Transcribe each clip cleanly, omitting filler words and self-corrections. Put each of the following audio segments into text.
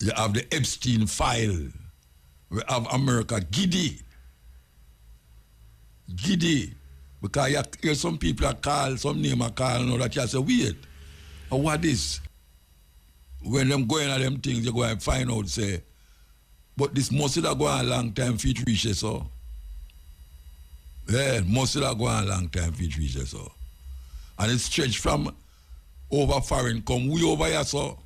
You have the Epstein file. We have America giddy. Giddy. Because you hear some people are call, some name are call, and all that you say, wait, what is? When them going at them things, you go and find out, say, but this must have gone a long time for it reach so. Yeah, must have gone a long time for it reach so. And it stretched from over foreign, come way over here so.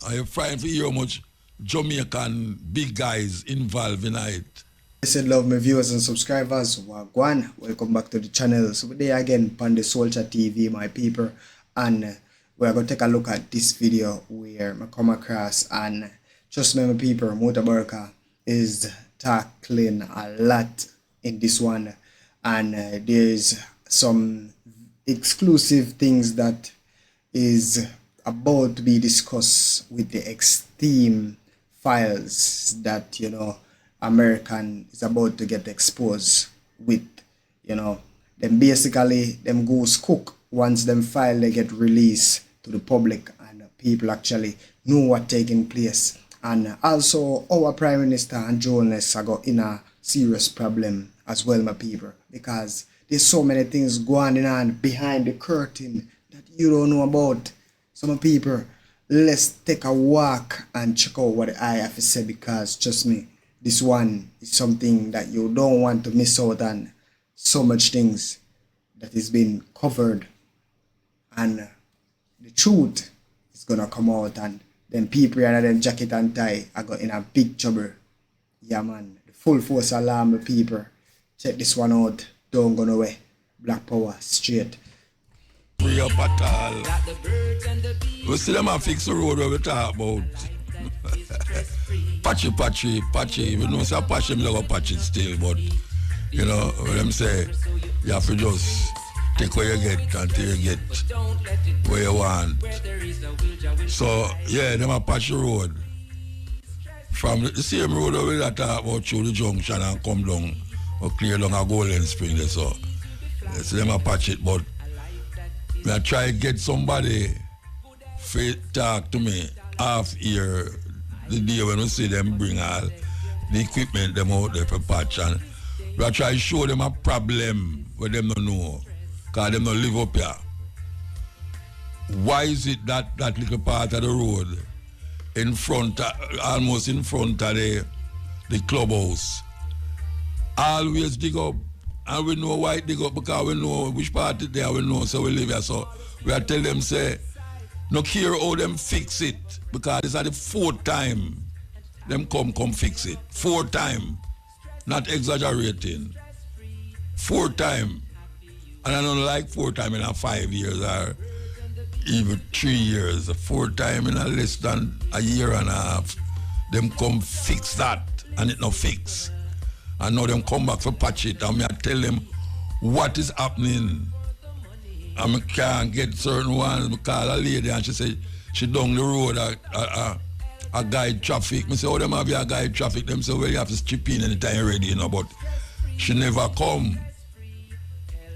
And you're trying to hear how much Jamaican big guys involved in it. Listen, love my viewers and subscribers. Wagwan, welcome back to the channel. So today again, on the Soldier TV, my people, and we're going to take a look at this video where I come across, and trust me, my people, Mutabaruka is tackling a lot in this one, and there's some exclusive things that is about to be discussed with the EPSTEIN files that, you know, American is about to get exposed with. You know, them basically them goes cook once them file they get released to the public and people actually know what taking place. And also our Prime Minister and journalists are got in a serious problem as well, my people, because there's so many things going on behind the curtain that you don't know about. So my people, let's take a walk and check out what I have to say, because trust me, this one is something that you don't want to miss out on. So much things that is being covered, and the truth is gonna come out, and then people and them jacket and tie are got in a big trouble. Yeah man, the full force alarm, the people. Check this one out. Don't go nowhere. Black power straight. Free up at all. We see them and fix the road where we talk about. patchy. We know say patchy, we don't patch it still, but you know, what them say, you have to just take what you get until you get where you want. So yeah, them a patch the road. From the same road where we talk about through the junction and come down or clear down a Golden Spring there, so them a patch it, but I try to get somebody to talk to me half year the day when we see them bring all the equipment them out there for patch, and we try to show them a problem where them don't know, because them don't live up here. Why is it that little part of the road in front, almost in front of the clubhouse, always dig up? And we know why it dig up, because we know which part it there, we know, so we live here. So we are tell them, say, no care how them fix it, because this is the fourth time them come fix it. Fourth time. Not exaggerating. Fourth time. And I don't like 4 times in a 5 years or even 3 years. 4 times in a less than a year and a half. Them come fix that and it no fix. And now them come back for patch it, and I tell them what is happening. And I can't get certain ones because a lady and she said she down the road a guide traffic. I say, oh, them have a guide traffic. Them say, well, you have to chip in anytime you're ready, you know, but she never come.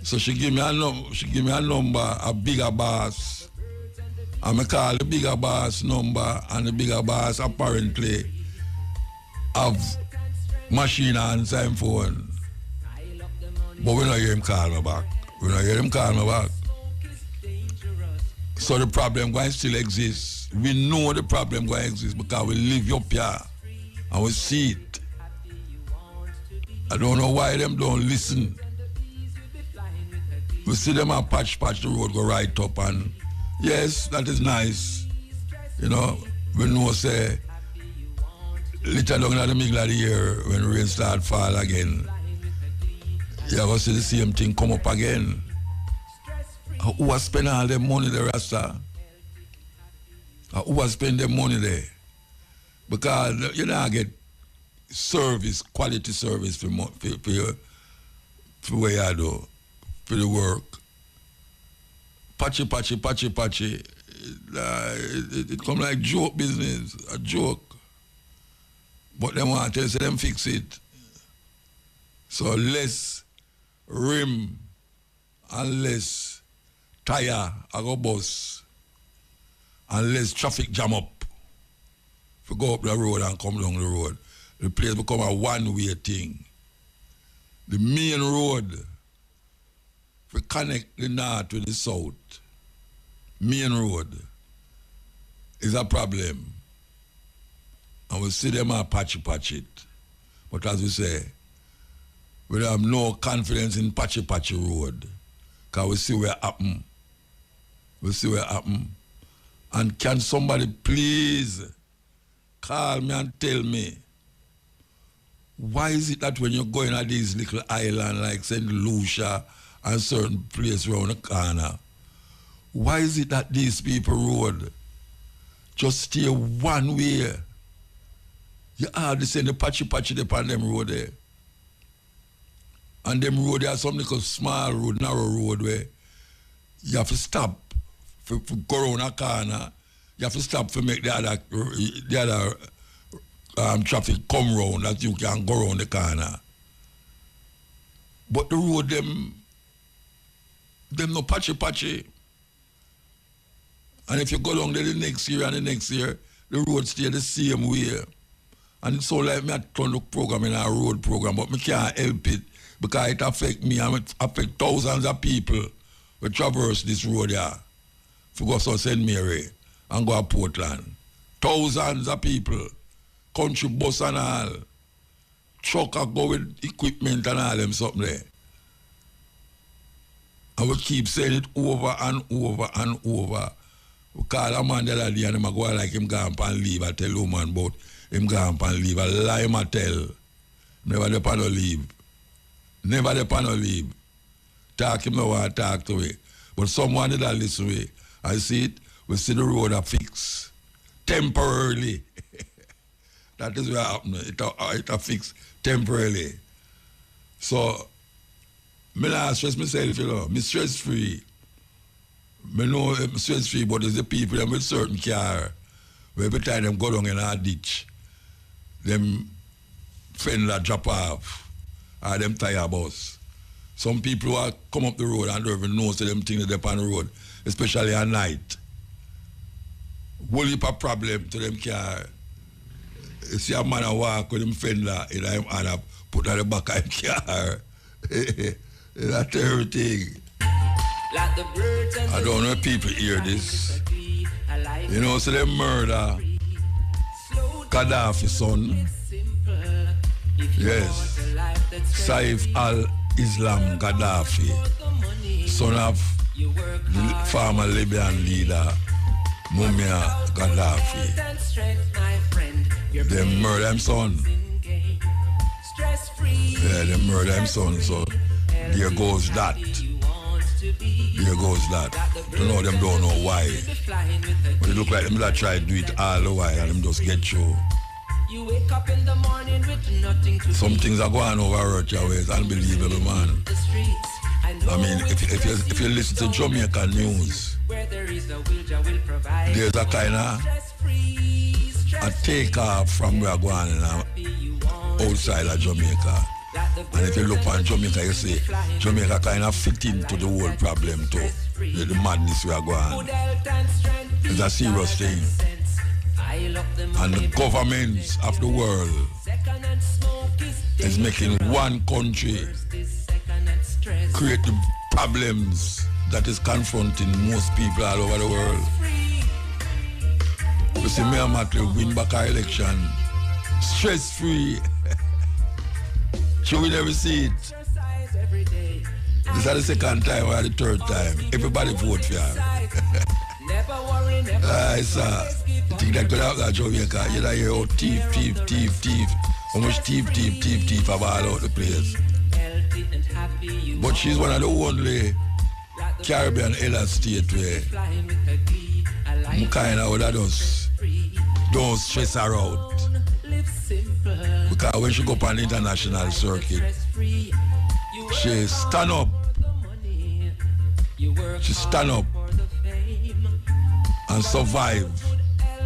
So she give me a number, a bigger boss. And I call the bigger boss number, and the bigger boss apparently have machine and same phone. But we don't hear him call me back. So the problem going still exists. We know the problem going exist because we live up here and we see it. I don't know why them don't listen. We see them and patch the road go right up, and yes, that is nice. You know, we know say little down in the middle of the year when rain start fall again, you're going to see the same thing come up again. Who was spending all their money there, Rasta? Who was spending their money there? Because you don't get service, quality service for what you do, for the work. Patchy. It come like joke business, a joke. But them want to tell them fix it. So less rim and less tire I go bus. and less traffic jam up. If you go up the road and come down the road, the place become a one-way thing. The main road, if we connect the north with the south, main road is a problem. And we see them and patch it. But as we say, we have no confidence in patchy road. Because we see where it happen. We see where it happen. And can somebody please call me and tell me, why is it that when you're going at these little islands like St. Lucia and certain places around the corner, why is it that these people road just stay one way? You hardly see the patchy upon them road there. And them road, there are some little small road, narrow road where you have to stop for go around a corner. You have to stop to make the other traffic come round that you can go around the corner. But the road, them no patchy. And if you go along there the next year and the next year, the road stay the same way. And it's so like me I turn the program in a road program, but me can't help it because it affect me and it affect thousands of people who traverse this road here. To go to St. Mary and go to Portland. Thousands of people, country bus and all, truck and go with equipment and all them something there. And we keep saying it over and over and over. We call a man the other day and him go like him gone and leave. I tell woman about him gone and leave. I lie him I tell. Never the pan leave. Never the pan leave. Talk him no want to talk to me. But someone did that listen to me. I see it, we see the road a fix. Temporarily. That is what happened. It a fix temporarily. So, me not stress myself, you know. Me stress free. Me know I'm stress free, but it's the people them with certain car. Where every time them go down in a ditch, them fender drop off, or them tire bus. Some people who come up the road and don't even know so them things they're on the road, especially at night. Whole heap of problem to them car. You see a man a walk with him fender in him hand up, put on the back of him car. That's everything. I don't know if people hear this. You know, so they murder Gaddafi's son. Yes. Saif al-Islam Gaddafi, son of the former Libyan leader Muammar Gaddafi. They murder him son. Yeah, they murder him son, so there goes that. There goes that. You know, them don't know why. But it look like them that try to do it all the while and them just get through. You wake up in the morning with nothing to some things are going over earth your way. It's unbelievable, man. I mean, if you listen to Jamaica news, there's a kind of a takeoff from where we're going outside of Jamaica. And if you look on Jamaica, you see Jamaica kind of fit into the whole problem too. The madness we are going. It's a serious thing. And the governments of the world is making one country create the problems that is confronting most people all over the world. We see Mayor Matley win back our election stress-free. Should we never see it? This is the second time or the third time. Everybody vote for her. Sir. You think that could happen at Jamaica? You know, hear thief. How much thief have all out the place. But she's one of the only Caribbean elder state where kind of would just don't stress her out. Because when she go up on the international circuit, she stand up. She stand up and survive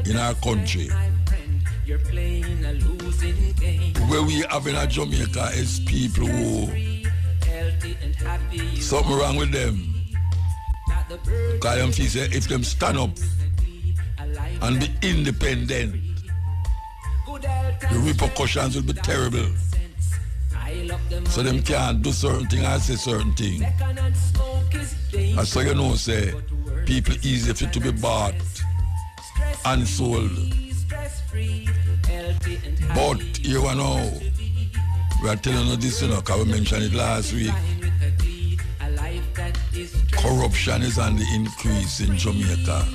in our country. Where we have in Jamaica is people who something wrong with them. Because them feel say if them stand up and be independent, the repercussions will be terrible. So them can't do certain things and say certain things. And so you know, say, people easy for to be bought and sold. But you know, we are telling you this, you know, because we mentioned it last week. Corruption is on the increase in Jamaica.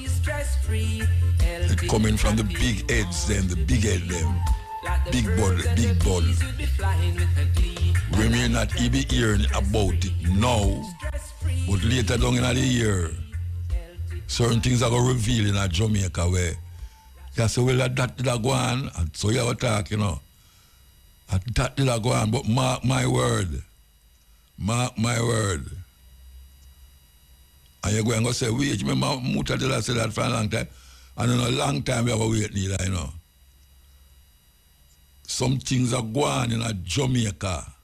It's coming from the big heads them, the big head them. Big ball. We may not even hearing about it now, but later down in the year, certain things are going to reveal in Jamaica where you say, well, that did go on, and so you have a talk, you know. That did go on, but mark my word. And you're going to say, wait, remember Muta did I say that for a long time? And in a long time we have to wait neither, you know. Some things are going on in Jamaica.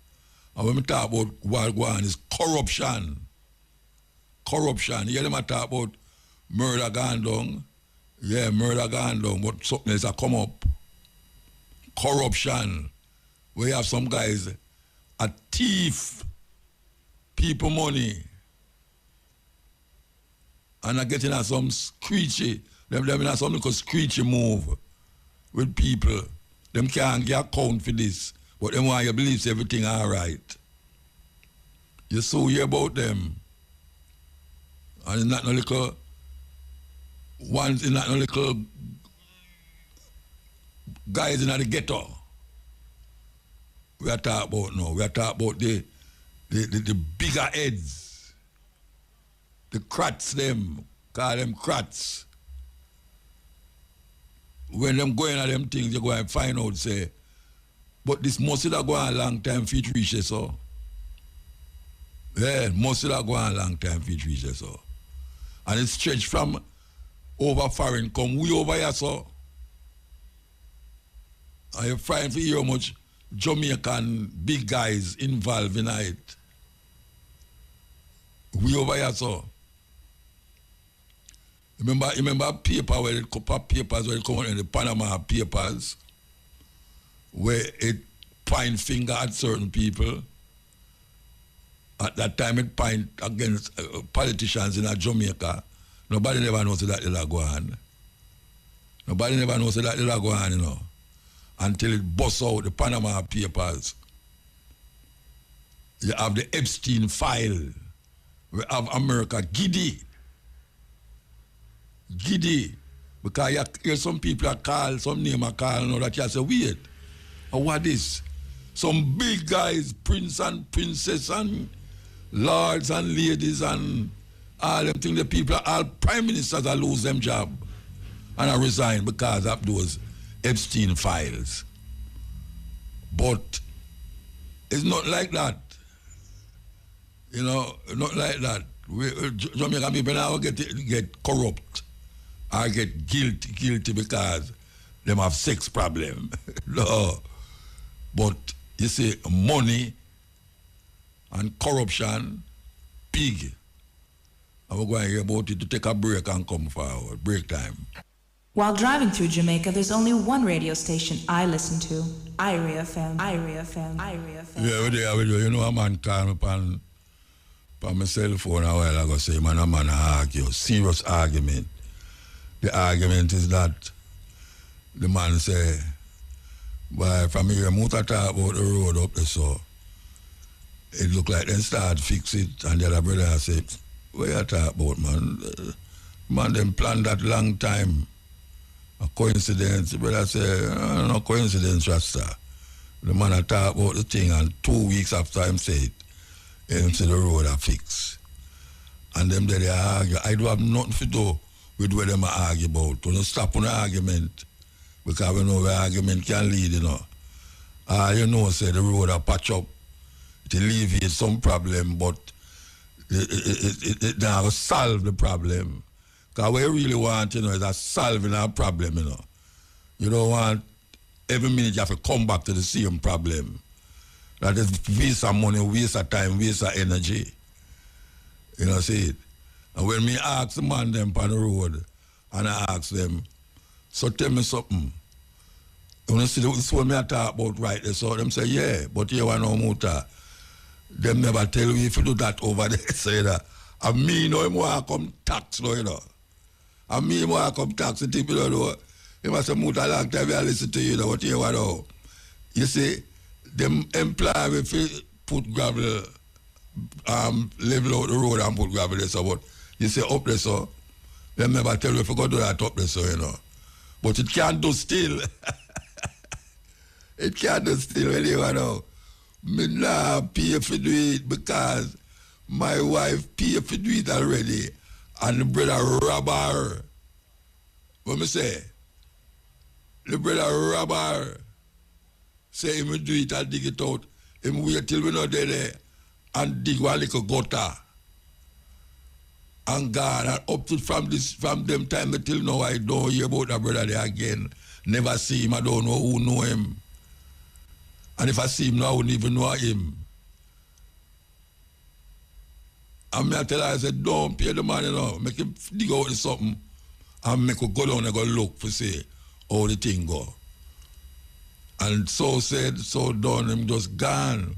And when we talk about what going on is corruption. Corruption. You hear them talk about murder gone down. Yeah, murder gone down, but something else have come up. Corruption. We have some guys a thief people money. And are getting at some screechy, them in something called screechy move with people. Them can't get account for this, but them want you believe everything all right. You so hear about them. And it's not no little ones in that no little guys in the ghetto. We are talking about now. We are talking about the bigger heads. The crats them. Call them crats. When them going at them things, you go and find out, say, but this must have gone a long time for it reach so. Yeah, must have gone a long time for it reach so. And it's stretched from over foreign, come way over here so. And you find to hear how much Jamaican big guys involved in it. Way over here so. Remember paper where it papers where it come out in the Panama papers where it point finger at certain people. At that time it point against politicians in Jamaica. Nobody never knows that they'll go on. Nobody never knows that they'll go on, you know. Until it busts out the Panama papers. You have the EPSTEIN file. We have America giddy. Because you hear some people are call, some name are call, you know, that you say, wait, what is? Some big guys, prince and princess and lords and ladies and all them things, the people, all prime ministers are lose them job and I resign because of those EPSTEIN files. But it's not like that. You know, not like that. Jamaican people now get corrupt. I get guilty because them have sex problem. No. But you see, money and corruption, big. And we're going to hear about it to take a break and come forward. Break time. While driving through Jamaica, there's only one radio station I listen to. Irie FM. Yeah, we do. You know, a man called me on my cell phone a while ago, say, man, a man argue, serious argument. The argument is that the man say, boy, from here, Muta talk about the road up there, so it look like they start fix it, and the other brother say, what you talk about, man? Man, them plan that long time. A coincidence. The brother say, no coincidence, Rasta. The man talk about the thing, and 2 weeks after him say it, him say the road are fixed. And them there they argue. I do have nothing to do with what them argue about. To not stop on the argument. Because we know where argument can lead, you know. You know, say the road a patch up. It alleviate some problem, but it now solve the problem. Because what you really want, you know, is a solving a problem, you know. You don't want every minute you have to come back to the same problem. That is waste of money, waste of time, waste of energy. You know, see it. And when me ask the man them on the road, and I ask them, So tell me something. You want to see this one me I talk about right there. So them say, yeah, but you want no muta. Them never tell you if you do that over there. Say that. And me know him want to come tax, you know. And me want to come tax the people, you know. He must say, muta long time I listen to you, know what you want to know. You see, them employ me if put gravel, level out the road and put gravel there, so but you say up there, so them never tell you if you go do that up there, so you know. But it can't do still. It can't do still when you know. Me nah pay for do it because my wife pay for do it already and the brother rob her. What me say? The brother rob her. Say him do it and dig it out. Him wait till we not there and dig one little gutter. And gone and up to from them time till now I don't hear about that brother there again. Never see him, I don't know who know him. And if I see him now, I wouldn't even know him. And me I tell her, I said, don't pay the money now. Make him dig out something and make him go down and go look for say how the thing go. And so said, so done, him just gone.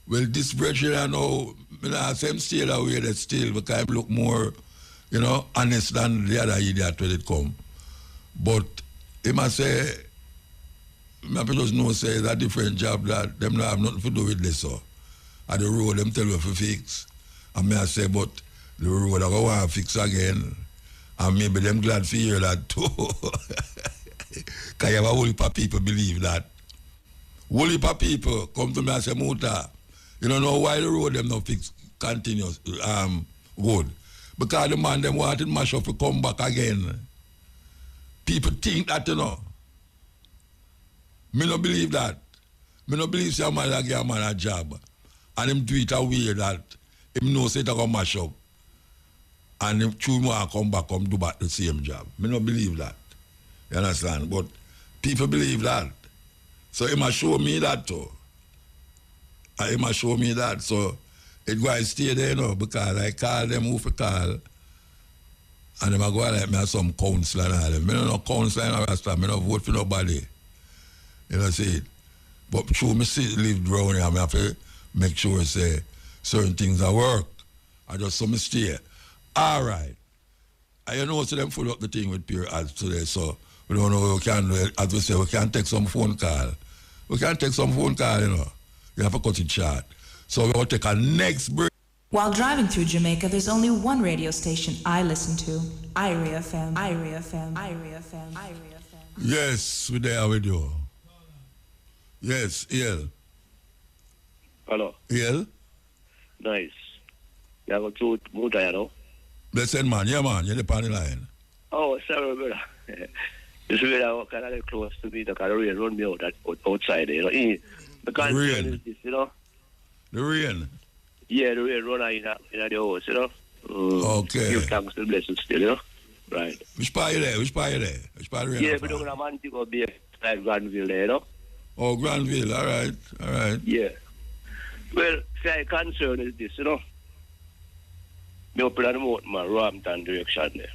Well, this brethren I know, I say him stay that way, that still, because him look more, you know, honest than the other idiot when it come. But he must say, I just know say it's a different job that them not have nothing to do with this. So. At the road, them tell you to fix. And me I say, but the road I go want to fix again. And maybe them glad to hear that too. Because you have a whole heap of people believe that. Whole heap of people come to me and say, Muta, you don't know why the road them not fix continuous good. Because the man them wanted mash up to come back again. People think that, you know. Me no believe that. Me no believe say a man like a man a job. And him do it a way that him know say it a go mash up. And him true more come back, come do back the same job. Me no believe that. You understand? But people believe that. So he must show me that too. And he must show me that. So it go and stay there, you know, because I call them who for call. And them a go like me as some counsel and all them. Me no know counsel and all that stuff. Me no vote for nobody. You know, see it. But true, me see live around here, I have to make sure say certain things that work. I just so me stay. All right. And you know, so them follow up the thing with pure ads today, so we don't know we can, as we say, we can take some phone call. We can take some phone call, you know. You have to cut it short. So we're going to take a next break. While driving through Jamaica, there's only one radio station I listen to. IRIA FM, IRIA FM, IRIA FM, IRIA FM. Yes, we're there with you. Yes, El. Hello. El? Nice. You have a truth, Muta, you know? Blessed man, yeah man, you're on the line. Oh, sorry, brother. This is where I kind of close to me, the kind of rain run me out outside, you know? The concern is this, you know? The rain? Yeah, the rain run in the house, you know? Okay. Give thanks to the blessings still, you know? Right. Which part you there? Which part you there? Which part rain? Yeah, but I'm going to go be at Granville there, you know? Oh, Granville, all right, all right. Yeah. Well, my concern is this, you know? Me up in the mountain, man, Rampton direction there.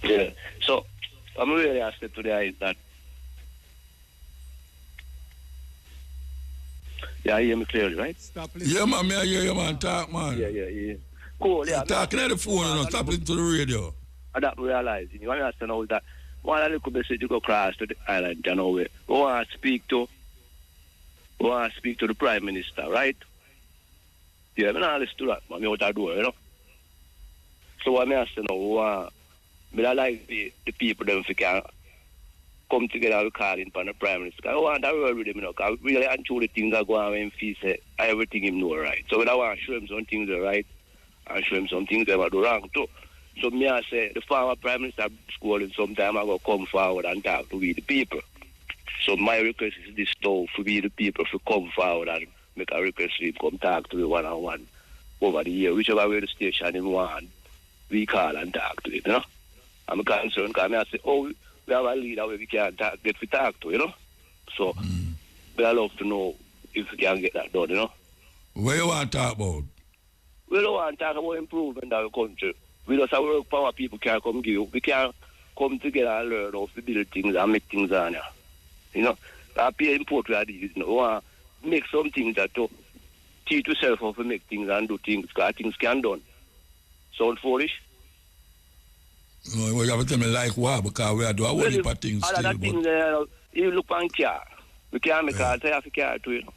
Yeah. So, I'm really asking today is that. Yeah, you hear me clearly, right? Stop listening. Yeah, man, I hear you, man. Talk, man. Yeah. Cool, yeah. You're talking at the phone and stop listening to the radio. I don't realize. You understand now that one little message you go across to the island, you know, we want to speak to the Prime Minister, right? Yeah, I'm not listening to that, man. I'm out the door, you know. So what I'm asking now, I like the people them can come together and call in for the Prime Minister. I want to work with him, you know, because really and truly things are going on when he say everything him know right. So when I want to show him some things are right and show him some things that are do wrong too. So me I say the former Prime Minister schooling sometime I go come forward and talk to we the people. So my request is this though for we the people to come forward and make a request to him come talk to me one-on-one over the year, whichever way the station him want, we call and talk to him, you know. I'm concerned because I say, oh, we have a leader where we can get to talk to, you know. So I love to know if we can get that done, you know. What you want to talk about? We don't want to talk about improvement of the country. We just work power people can't come give you. We can't come together and learn how to build things and make things on here. You know, that pay import we are these, you know, make some things that to teach yourself how to make things and do things, because things can done. Sound foolish? No, you have to tell me like what, because we are doing a whole heap of things still. Other things, you look on car. We can't make a tire for car too, you know.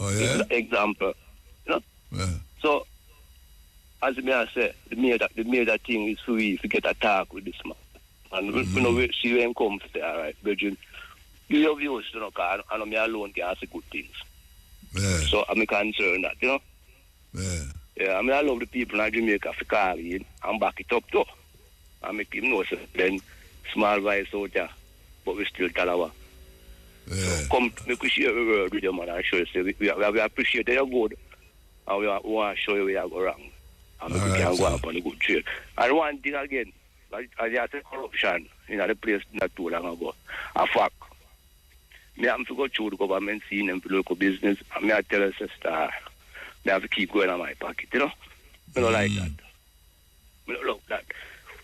Oh, yeah? Example. You know? Yeah. So, as me I say, the major thing is for we to get attack with this man. And we know we see when comes there, all right, Virgin. You have views, you know, because I know me alone can say good things. Yeah. So I'm concerned that, you know. Yeah. Yeah, I mean I love the people in Jamaica for call in and back it up too. I make him know so then small voice out there, but we still tell our. Yeah. So come make we share the word with you, man, and show you say we appreciate your good and we want to show you where you go wrong. And we can go up on the good trail. And one thing again, as you have corruption in the place not too long ago. A fact. Me have to go through the government scene and local business, and me I tell a sister, I have to keep going on my pocket, you know? I don't like that. I don't love that.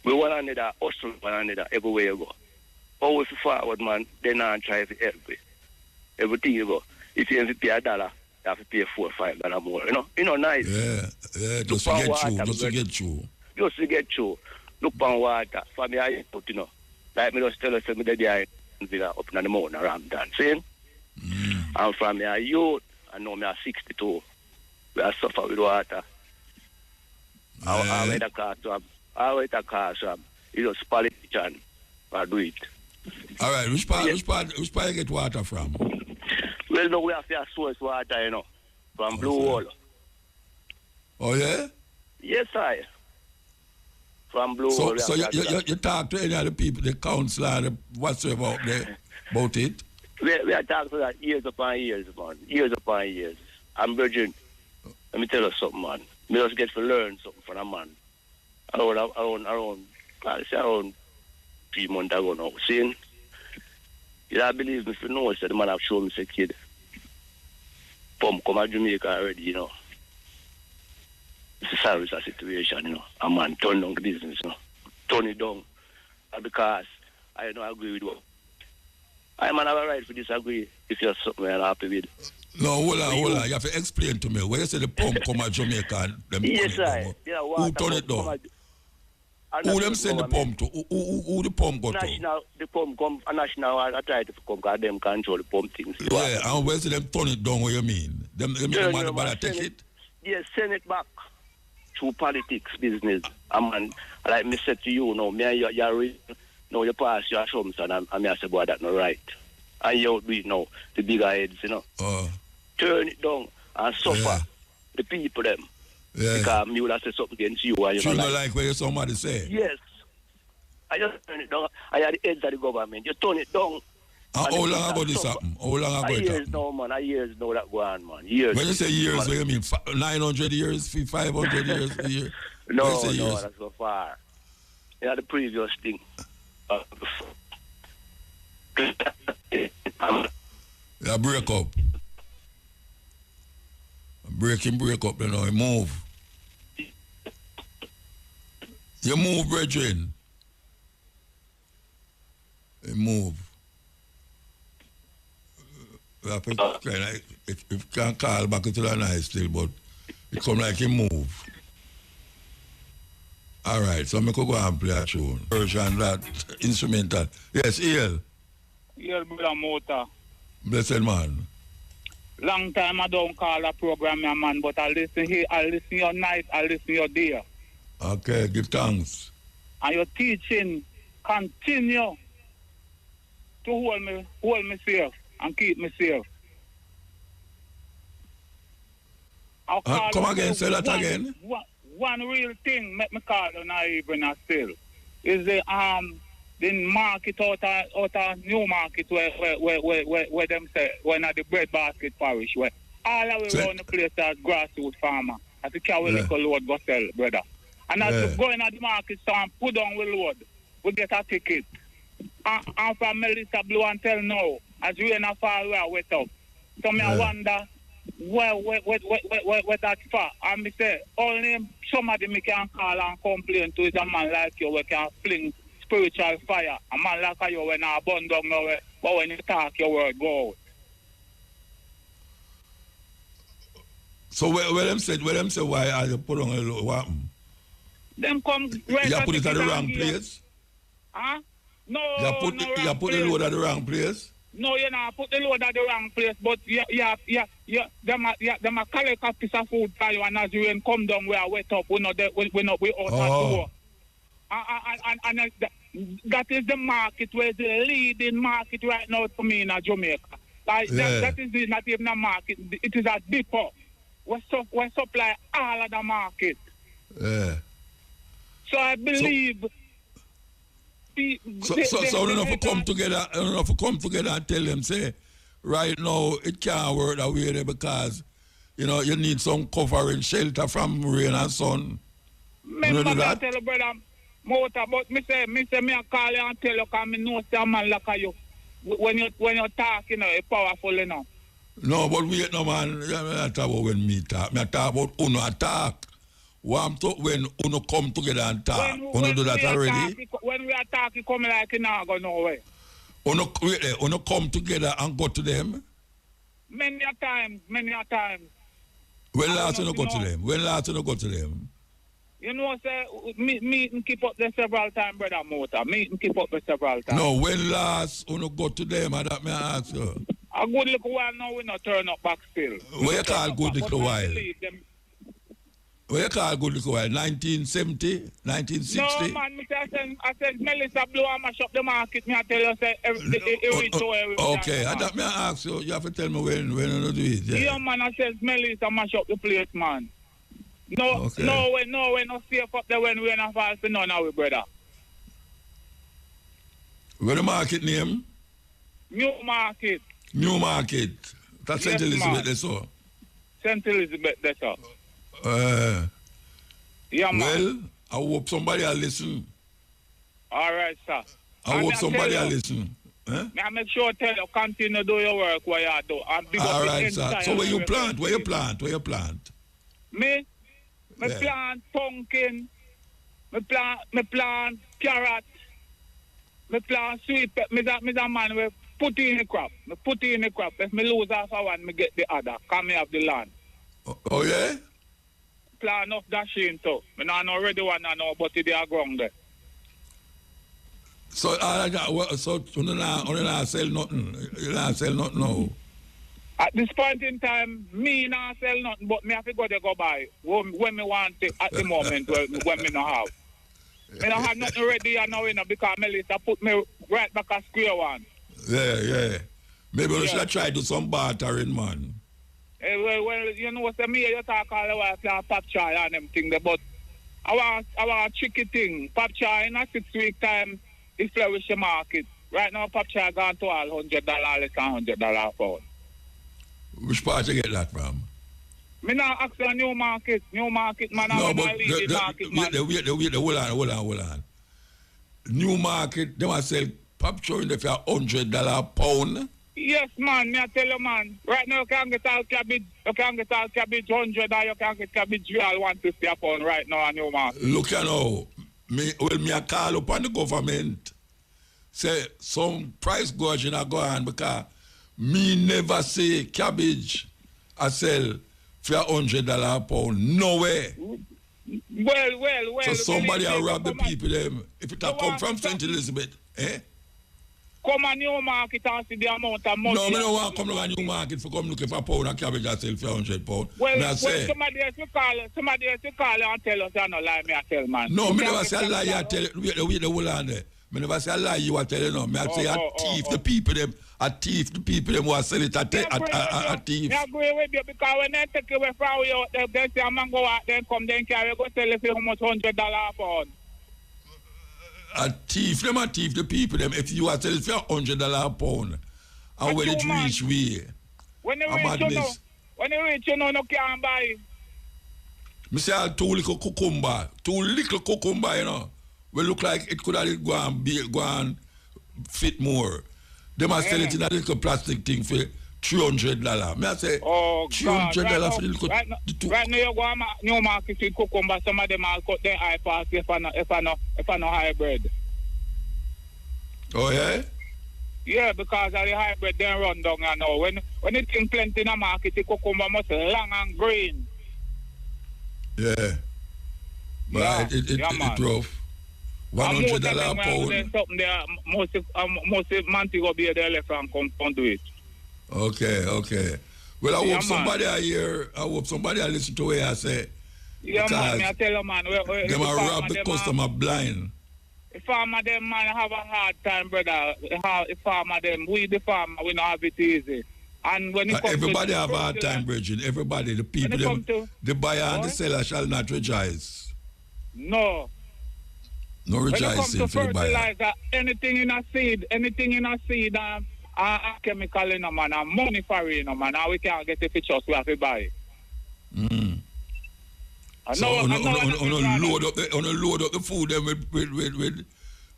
We want another hustle, one another everywhere you go. Always forward, man, they not try to help you. Everything you go. If you have to pay $1, you have to pay $4 or $5 more, you know? You know, nice. Yeah, just to get through, just to get through. Just to get through. Look on water, for me, I put, you know. Like me just tell us, me that up in the mountain around that, see? And from me a youth, I know me a 62. We are suffer with water. I wait a car to you just politician or do it. All right, which part you get water from? Well, no, we have to source water, you know, from Blue Hole. Oh, yeah? Yes, I. From Blue Hole. So you talk to any of the people, the councillor, the whatsoever up there about it? We are talking to that years upon years, man. Years upon years. I'm Virgin. Let me tell you something, man. We just get to learn something from a man. Around 3 months ago now. Seeing? You don't believe me if you know, so the man have shown me say kid. Come to Jamaica already, you know. It's a serious situation, you know. A man turn down the business, you know. Turn it down. Because I don't agree with what. I man have a right to disagree if you're something I'm happy with. No, hold on. You have to explain to me. When you say the pump come to Jamaica, them yes, turn it down. Yeah, who turn it down? Who them send the pump to? Who the pump go to? National, the pump come, national, I try to come because them control the pump things. Yeah, and where say them turn it down, what you mean? Them man take it? Yes, send it back to politics, business. Man, like me said to you, no, me you no, you pass your assumption, and I say, boy, that's not right. And you do it now, the bigger heads, you know. Turn it down and suffer the people, them. Yeah. Because me would have said something against you. And you don't like what somebody say? Yes. I just turn it down. I had the heads of the government. You turn it down. How long ago this happened? How long ago it years now, man. Years now that go on, man. Years. When you say years, what do you mean? 900 years? 500 years? A year? No, that's so far. Yeah, the previous thing. Yeah, break up. Break up, you know, move. You move, brethren. You move. If you can't call back to the night still, but it come like you move. All right, so I could go and play a tune. Version that instrumental. Yes, EL. EL, brother Muta. Blessed man. Long time I don't call a program, man, but I listen here, I listen your night, I listen your day. Okay, give thanks. And your teaching continue to hold me safe and keep me safe. Come again, say that again. One real thing make me call on even still is the market out of new market where them say when at the bread basket parish where all the way around the place as grassroots farmer. As the carry little load go sell, brother. And as we go in at the market so and put down with load, we get a ticket. And from Melissa Blue until now, as we in a far way wet up. So me I wonder where that far. And me say, only somebody me can call and complain to is a man like you who can fling spiritual fire. A man like you when I burn down now, but when you talk your word go out. So where them say why are you put on a what? Them come right. You put it at the wrong place? Huh? No, you put the load at the wrong place? No, you know, put the load at the wrong place, but them a collect a piece of food for you, and as you rain come down, we are wet up, we out at door. And that is the market, where the leading market right now for me in Jamaica. Like that is not even a market, it is a depot. We supply all of the market. Yeah. So I believe... So we don't have to come together. I don't have to come together and tell them, say, right now it can't work that way there because, you know, you need some covering shelter from rain and sun. You know that? Tell you, brother, Muta, but me say I call you and tell you because I know a man like you. When you talk, you know, it's powerful, you know. No, but wait, no man. I'm not talking about when me talk. I'm talking about uno attack. When uno come together and talk. Uno do that already? When we attack, you come like you not go nowhere. Uno come together and go to them? Many a times. When last you go to them? When last you go to them? You know, say, me keep up there several times, brother Muta. Me keep up there several times. No, when last uno go to them, and that may I ask you? A good little while now, we not turn up back still. What you call good little while? What you call good little while? 1970? 1960? No, man, I said Melissa blow and mash up the market. Me I tell you, say, okay, I thought me I ask you. You have to tell me when you do it. Yeah, man, I said Melissa mash up the place, man. No, okay. no, we're not safe up there when we're not fall for none of it, brother. Where the market name? New Market. New Market. That's yes, St. Elizabeth, that's all. St. Elizabeth, that's all. Yeah, man. Well, I hope somebody will listen. All right, sir. I hope somebody will listen. I make sure tell you, continue to do your work while you do. All right, sir. So where you plant? Where you plant? Me? Me plant pumpkin. Me plant carrot. Me plant sweet pepper. Me a man we put in the crop. If me lose half of one, me get the other. Come me have the land. Oh yeah? Plant enough dash in too. Me not know already one I know, but they are ground there. So you not sell nothing. You not sell nothing now. At this point in time, me not sell nothing, but me have to go there go buy when me want it at the moment when me not have. Me not have nothing ready now, you know, because Melissa put me right back at square one. Yeah. Maybe we should try to do some bartering, man. Well, you know, so me you talk all the while for pop chai and them thing there, but I want a tricky thing. Pop chai in a 6 week time is flourish the market. Right now, pop chai gone to all $100, less than $100 a pound. Which part you get that from? Me now ask a new market, man. No, but wait, hold on. New market, they must sell pop chai in there for $100 a pound. Yes, man, me I tell you, man. Right now, you can get all cabbage, $100, or you can get cabbage real $150 a pound right now on new market. Look at now, me I call upon the government. Say some price gouging are going on because me never say cabbage I sell for $100 a pound. No way. Well. So somebody will rob the people them. If it come from St. Elizabeth, Come on new market and see the amount of money. No, I don't want to come to a new market for come looking for a pound of cabbage I sell for £100. Well, somebody else will call you and tell us you no lie, me I tell, man. No, me never say a lie, I tell you. Wait the whole on there. Me never say a lie, you are telling no. Me I say a thief, the people them who are selling it a thief. I agree with you because when they take away from you, they say a man go out, then come, then carry, go sell it for how much $100 a pound. A thief, the people them. If you are selling for $100 a pound, and when it reach we, when it reach, you know, no can buy. Me say two little cucumber, you know, will look like it could have go and fit more. They must sell it in a little plastic thing for $300. Me I say, Oh, God. $300 for the little. Right now, you go to new market with cucumber. Some of them will cut their eye pass if I no hybrid. Oh, yeah? Yeah, because of the hybrid, they run down now. When it thing plenty in the market, the cucumber must long and green. Yeah. But Yeah, it rough. $100 a pound. Something there, most Montego Bay there left and come do it. Okay. Well, I hope somebody I hear, I hope somebody I listen to what I say. Yeah, man, me I tell you, man. Them are rob the customer blind. The farmer, them, man, have a hard time, brother. The farmer, them, we the farmer, we don't have it easy. And when it comes everybody to have a hard time, Bridget. Everybody, the people, the buyer and the seller shall not rejoice. No. No rejoicing for the buyer. Fertilizer, anything in a seed, chemical in a man, and money for it, man, and we can't get the pictures we have to buy. So on load up the food then with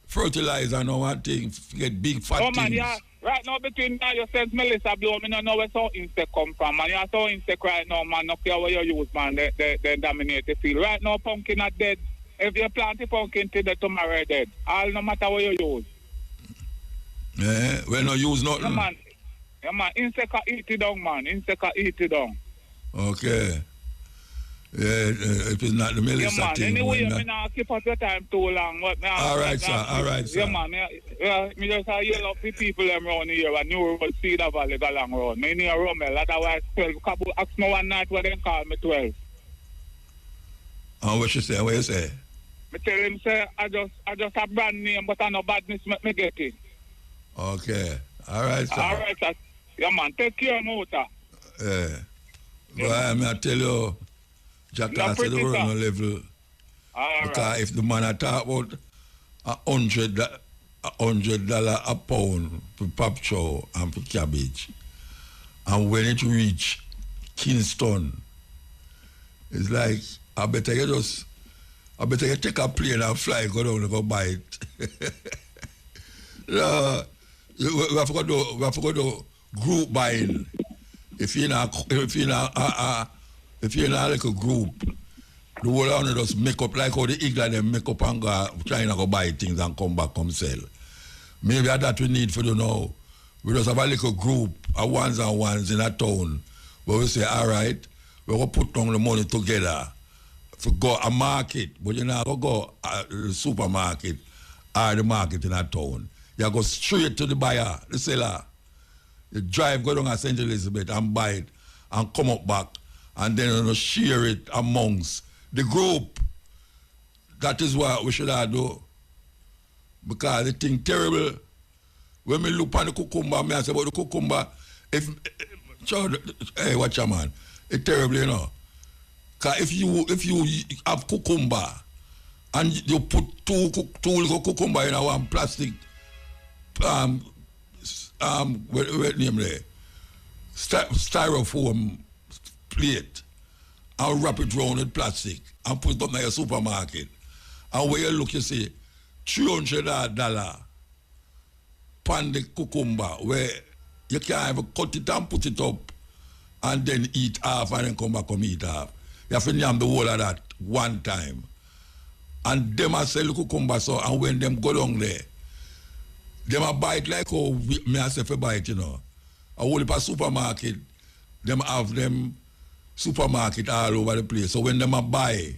fertilizer and all that thing, get big fat things. Man, yeah. Right now between now you said Melissa blow, me don't know where some insect come from, man. You have some insect right now, man. No care what you use, man. They dominate the field. Right now pumpkin are dead. If you plant the pumpkin today, tomorrow dead. All no matter what you use. Yeah, we no use nothing. Yeah, man. Insect eat it down, man. Okay. Yeah, it is not the Melissa thing. Anyway, I not keep up your time too long. All right, sir. Yeah, man. Me just yell up the people around here and New World Cedar Valley go along road. Me near Rommel, otherwise 12. Couple ask me one night what they call me 12. And what you say? What you say? Me tell him say I just a brand name, but I no badness make me get it. Okay. All right, sir. All right, sir. Yeah, man. Take care, Muta. Yeah. Well, I tell you, Jack said the world no level. Because if the man talk about $100 a pound for pop chow and for cabbage, and when it reach Kingston, it's like I better you take a plane and fly go down and go buy it. We have to do group buying. If you're in a like a group, the whole owner just make up like how the eagle them make up and go trying to go buy things and come back, come sell. Maybe that we need for you know. We just have a little group, a ones and ones in a town, where we say, all right, we're going to put down the money together to go a market, but you're not going to go the supermarket or the market in a town. You go straight to the buyer, the seller. You drive, go down to St. Elizabeth and buy it and come up back and then you share it amongst the group. That is what we should have do. Because the thing terrible. When we look at the cucumber, I say about the cucumber, hey, watch your man. It's terrible, you know. Because if you have cucumber and you put two little cucumber in one plastic what name there? Styrofoam plate and wrap it round with plastic and put it up in your supermarket. And where you look, you see $300 pan the cucumber where you can't even cut it and put it up and then eat half and then come back and eat half. You have to name the whole of that one time. And them a sell the cucumber so and when them go down there, them a buy it like how me a say for buy it, you know. A whole heap of supermarket, them have them supermarket all over the place. So when them a buy,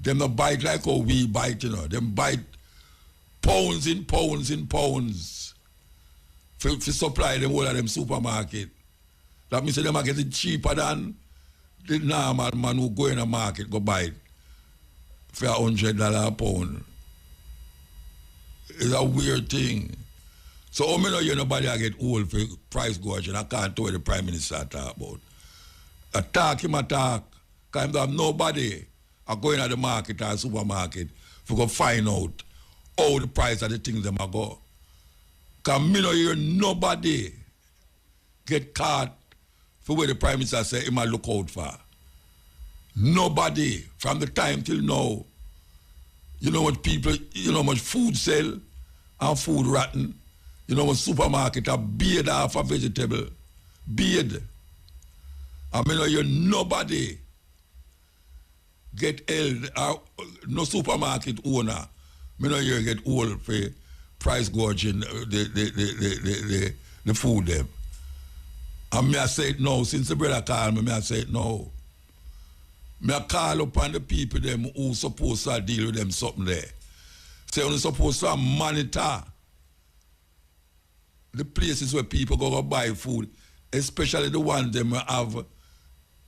them not buy it like how we buy it, you know. Them buy it pounds in pounds for supply them whole of them supermarket. That means them are getting cheaper than the normal man who go in a market go buy it for $100 a pound. It's a weird thing. So how many of you nobody I get old for price gouging? I can't tell what the Prime Minister talk about. Attack him attack. Because him have nobody are going at the market or supermarket for go find out how the price of the things them are go. Because me no hear nobody get caught for where the Prime Minister say he might look out for. Nobody from the time till now. You know what people, you know how much food sell and food rotten. You know what supermarket are beard off a vegetable bid. I mean, you nobody get held, no supermarket owner, me know you get hold for price gouging the food them. And me I say it now, since the brother called me, I say it now. Me I call upon the people them who supposed to deal with them something there. Say you're supposed to monitor the places where people go buy food, especially the ones them have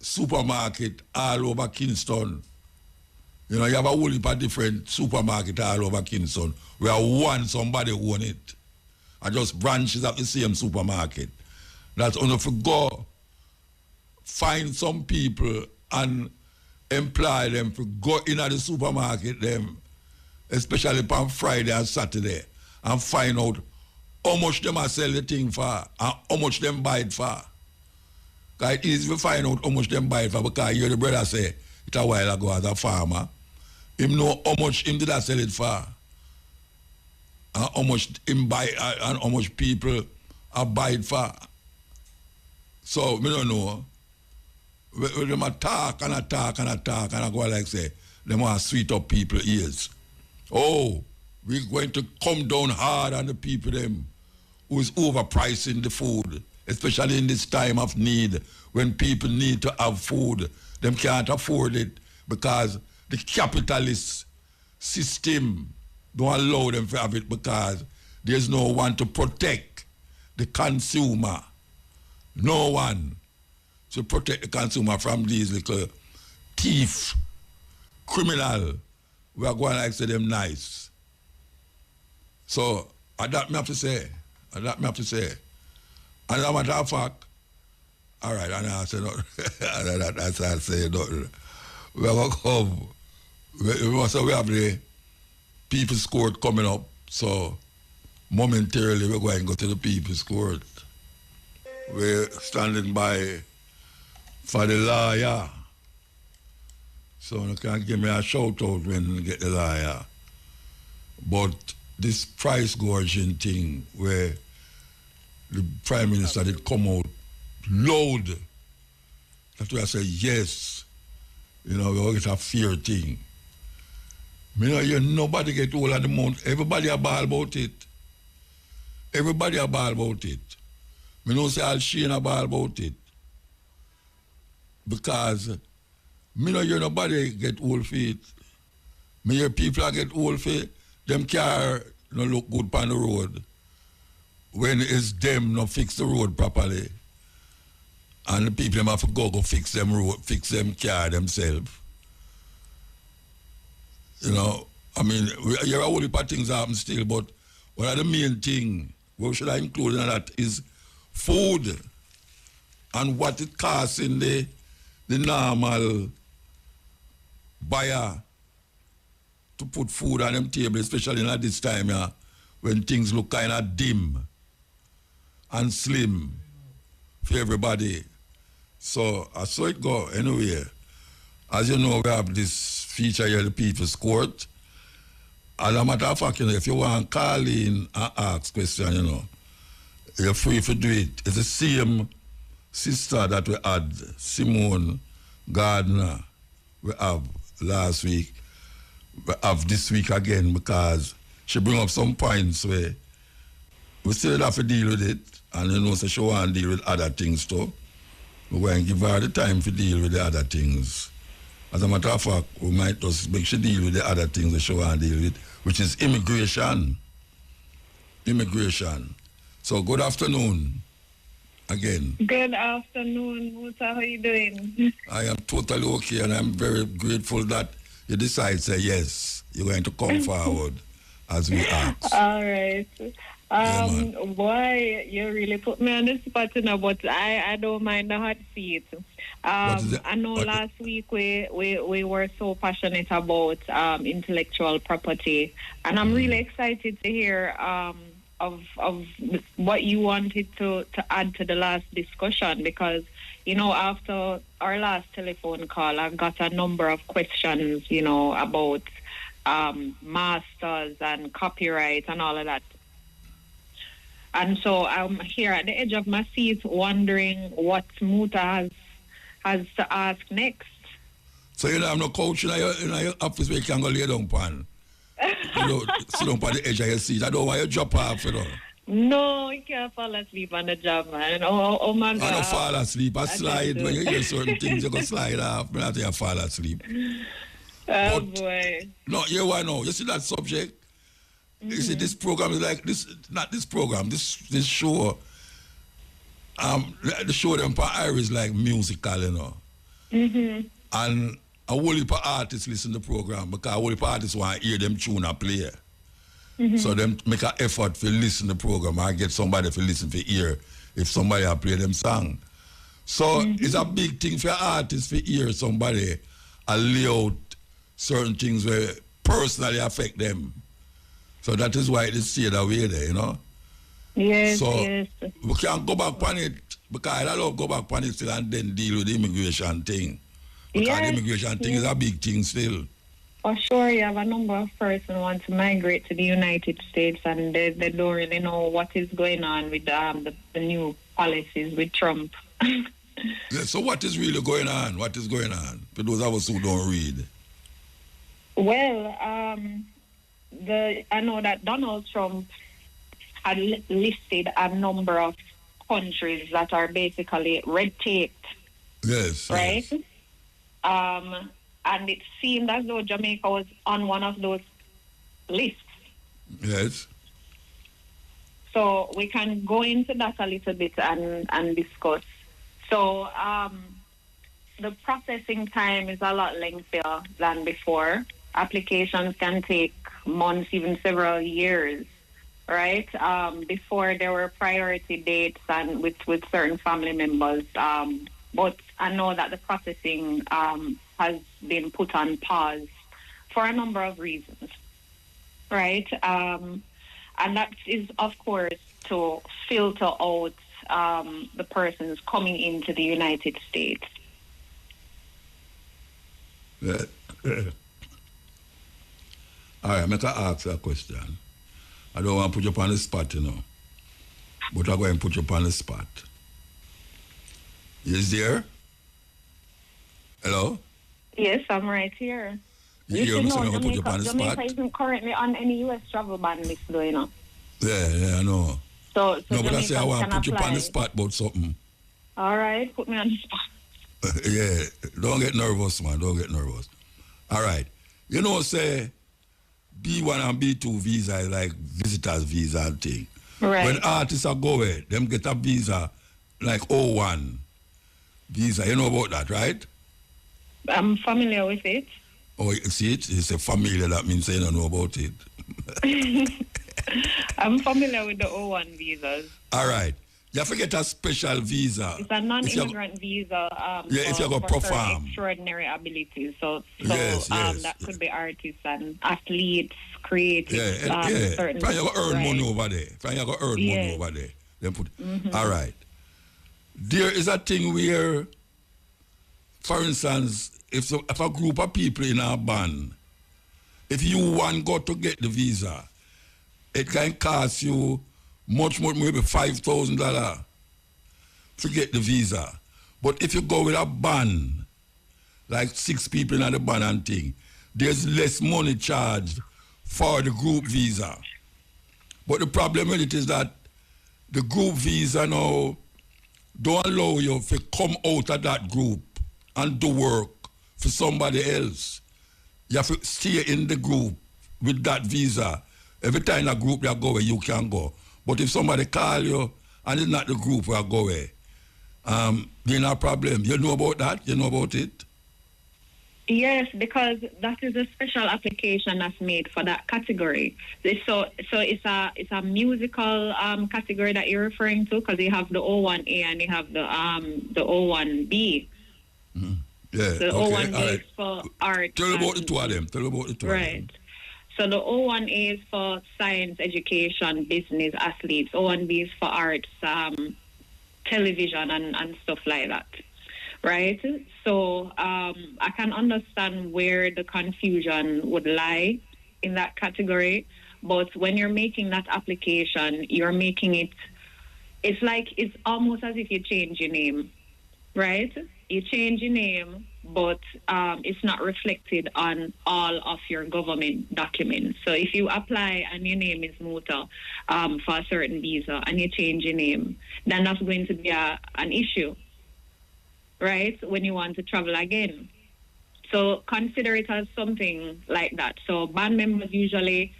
supermarket all over Kingston. You know, you have a whole heap of different supermarket all over Kingston where one somebody own it. And just branches of the same supermarket. That's only for go find some people and employ them to go in at the supermarket them, especially on Friday and Saturday, and find out how much them are sell the thing for and how much them buy it for. Because it's easy to find out how much them buy it for, because you hear the brother say it a while ago as a farmer. Him know how much him did I sell it for. And how much him buy and how much people are buy it for. So me don't know. When them attack and attack and attack and I go like say, them want to sweet up people ears. Oh, we're going to come down hard on the people them who is overpricing the food, especially in this time of need, when people need to have food. Them can't afford it because the capitalist system don't allow them to have it because there's no one to protect the consumer. No one to protect the consumer from these little thief, criminal. We are going like say them nice. So, that me have to say. And as a matter of fact, all right, and I say nothing. That's I say nothing. We are going to come. We have the People's Court coming up, so momentarily we're going to go to the People's Court. We're standing by for the lawyer. So you can give me a shout out when you get the lawyer. But this price gouging thing where the Prime Minister did come out loud. That's why I say yes. You know, we all get a fear thing. You know, nobody get all of the month. Everybody a ball about it. Everybody a ball about it. Me know say Al Shane a ball about it. Because me know you nobody get old for it. Me hear people get old for it. Them car no look good on the road. When it's them no fix the road properly. And the people them have to go fix them road, fix them car themselves. You know, I mean, you're a whole heap of things happen still, but one of the main thing, what should I include in that is food and what it costs in the normal buyer to put food on them table, especially at this time, yeah, when things look kind of dim and slim for everybody. So I saw it go anyway. As you know, we have this feature here, the People's Court. As a matter of fact, you know, if you want to call in and ask questions, you know, you're free to do it. It's the same sister that we had, Simone Gardner, we have last week. We have this week again because she bring up some points where we still have to deal with it, and you know, so she want to deal with other things too. We're going to give her the time to deal with the other things. As a matter of fact, we might just make sure deal with the other things that she want to deal with, which is immigration. Immigration. So good afternoon again. Good afternoon, Muta. How are you doing? I am totally okay, and I'm very grateful that you decide to say yes, you're going to come forward as we ask. All right. Boy, you really put me on the spot, you know, but I don't mind the hot seat. I know last week we were so passionate about intellectual property, and I'm really excited to hear of what you wanted to add to the last discussion, because, you know, after our last telephone call, I got a number of questions, you know, about masters and copyright and all of that. And so I'm here at the edge of my seat wondering what Muta has to ask next. So you don't have no couch in your office where you can go lay down pan. You know, sit down on the edge of your seat. I don't want you to drop off, you know. No, you can't fall asleep on the job, man. Oh my God. I don't fall asleep. I slide. When you hear certain things, you go slide off. But after you fall asleep. Oh, but, boy. No, you want to know. You see that subject? You see, this program is like, not this program, this show. The show them for Irish like musical, you know. And a whole heap of artists listen to the program because a whole heap of artists want to hear them tune and play. So them make an effort to listen to the program and get somebody to listen to hear if somebody will play them song. So it's a big thing for artists to hear somebody lay out certain things where personally affect them. So that is why it is stayed away there, you know? Yes, so yes. We can't go back on it because I love go back on it still and then deal with the immigration thing. Because the immigration thing is a big thing still. For sure, you have a number of persons who want to migrate to the United States and they don't really know what is going on with the new policies with Trump. Yeah, so what is really going on? What is going on? For those of us who don't read. Well, I know that Donald Trump had listed a number of countries that are basically red taped. Yes. Right? Yes. And it seemed as though Jamaica was on one of those lists. Yes. So we can go into that a little bit and discuss. So the processing time is a lot lengthier than before. Applications can take months, even several years, right? Before there were priority dates and with certain family members. But I know that the processing has been put on pause for a number of reasons, right? And that is, of course, to filter out the persons coming into the United States. Yeah. All right, I'm going to ask a question. I don't want to put you on the spot, you know. But I'm going to put you on the spot. Is there? Hello? Yes, I'm right here. You hear me saying I'm going to put you on the spot? Jamaica isn't currently on any U.S. travel ban list, though, you know. Yeah, I know. So no, but I say I want to put apply. you on the spot about something. All right, put me on the spot. Yeah, don't get nervous, man. Don't get nervous. All right. You know, say, B1 and B2 visa is like visitor's visa and thing. Right. When artists are going, them get a visa like O1 visa. You know about that, right? I'm familiar with it. Oh, you see it? It's a familiar, that means you don't know about it. I'm familiar with the O1 visas. All right. You have to get a special visa. It's a non-immigrant visa. If you go perform. Extraordinary abilities. So yes. That could be artists and athletes, creatives. Yeah. Certain, Try you earn right. money over there. Money over there. Then put. All right. There is a thing where, for instance, if a group of people in a band, if you want go to get the visa, it can cost you much more, maybe $5,000 to get the visa. But if you go with a band, like 6 people in the band and thing, there's less money charged for the group visa. But the problem with it is that the group visa now don't allow you to come out of that group and do work for somebody else. You have to stay in the group with that visa. Every time a group that go where you can go. But if somebody call you and it's not the group where go where, there's no problem. You know about that? You know about it? Yes, because that is a special application that's made for that category. So it's a musical category that you're referring to, because you have the O1A and you have the O1B. Mm-hmm. Yeah. The okay. O1B is for art. Tell about the two of them. Right. So the O1A is for science, education, business, athletes. O1B is for arts, television, and stuff like that. Right? So I can understand where the confusion would lie in that category. But when you're making that application, you're making it, it's almost as if you change your name, right? You change your name, but it's not reflected on all of your government documents. So if you apply and your name is Muta for a certain visa and you change your name, then that's going to be an issue, right? When you want to travel again. So consider it as something like that. So band members usually,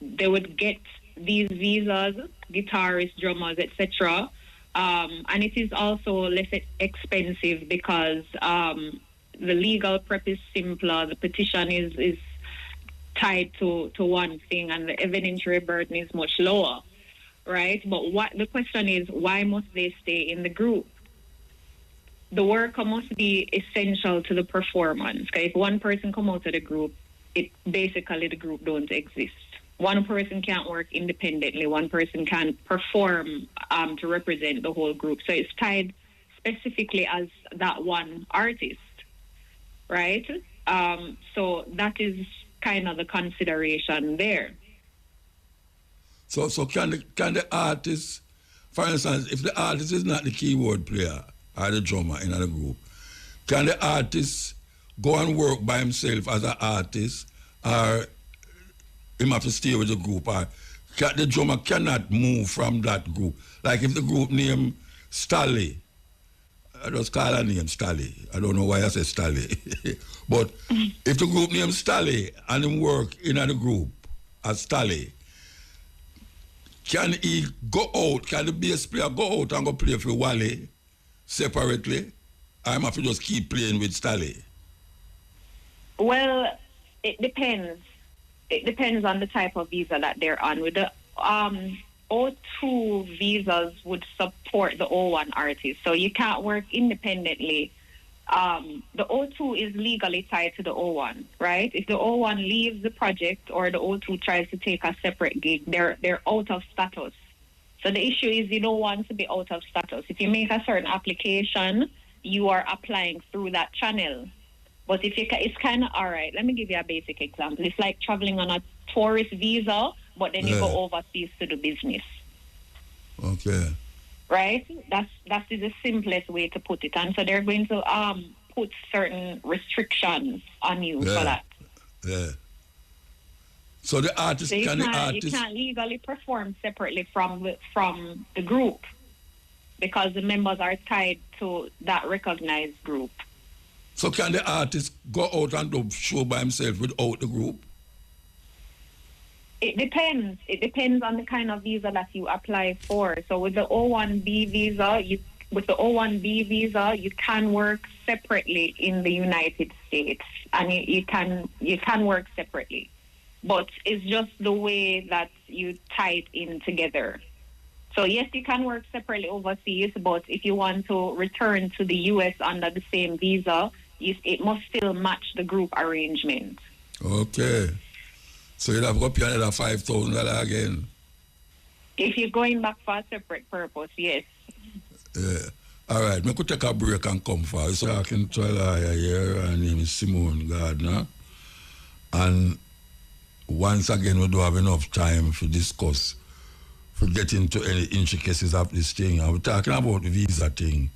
they would get these visas, guitarists, drummers, etc. And it is also less expensive because the legal prep is simpler, the petition is tied to one thing, and the evidentiary burden is much lower, right? But what the question is, why must they stay in the group? The worker must be essential to the performance. Okay? If one person come out of the group, basically the group don't exist. One person can't work independently. One person can perform to represent the whole group. So it's tied specifically as that one artist, right? So that is kind of the consideration there. So can the artist, for instance, if the artist is not the keyboard player or the drummer in the group, can the artist go and work by himself as an artist, or him have to stay with the group, or the drummer cannot move from that group? Like if the group name Stally, I just call her name Stally. I don't know why I say Stally. But if the group name Stally and him work in the group as Stally, can he go out, can the bass player go out and go play for Wally separately? Or him have to just keep playing with Stally? Well, it depends. It depends on the type of visa that they're on. With the O2 visas would support the O1 artist, so you can't work independently. The O2 is legally tied to the O1, right? If the O1 leaves the project or the O2 tries to take a separate gig, they're out of status. So the issue is you don't want to be out of status. If you make a certain application, you are applying through that channel. But if it's kind of, all right, let me give you a basic example. It's like traveling on a tourist visa, but then you go overseas to do business. Okay. Right? That is the simplest way to put it. And so they're going to put certain restrictions on you for that. Yeah. So the artist so you can't legally perform separately from the group because the members are tied to that recognized group. So can the artist go out and do show by himself without the group? It depends. It depends on the kind of visa that you apply for. So with the O1B visa, you can work separately in the United States, and you can work separately. But it's just the way that you tie it in together. So yes, you can work separately overseas, but if you want to return to the U.S. under the same visa, it must still match the group arrangement. Okay. So you'll have to pay another $5,000 again. If you're going back for a separate purpose, yes. Yeah. All right, I could take a break and come for you. So I can try a lawyer here. Her name is Simone Gardner. And once again, we don't have enough time to discuss, to get into any intricacies of this thing. And we're talking about the visa thing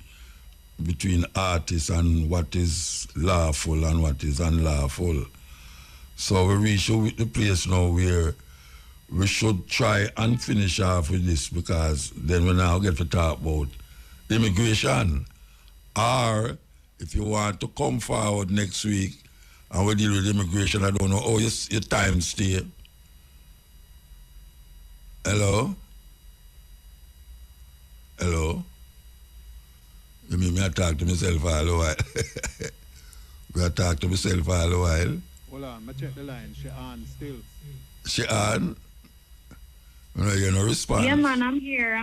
between artists and what is lawful and what is unlawful. So we reach the place now where we should try and finish off with this, because then we now get to talk about immigration. Or if you want to come forward next week and we deal with immigration, I don't know how your time stay. Hello? Hello? You mean me I talk to myself all the while? I talk to myself all the while. Hold on, I check the line. She on still. She on? No, you no response. Yeah, man, I'm here.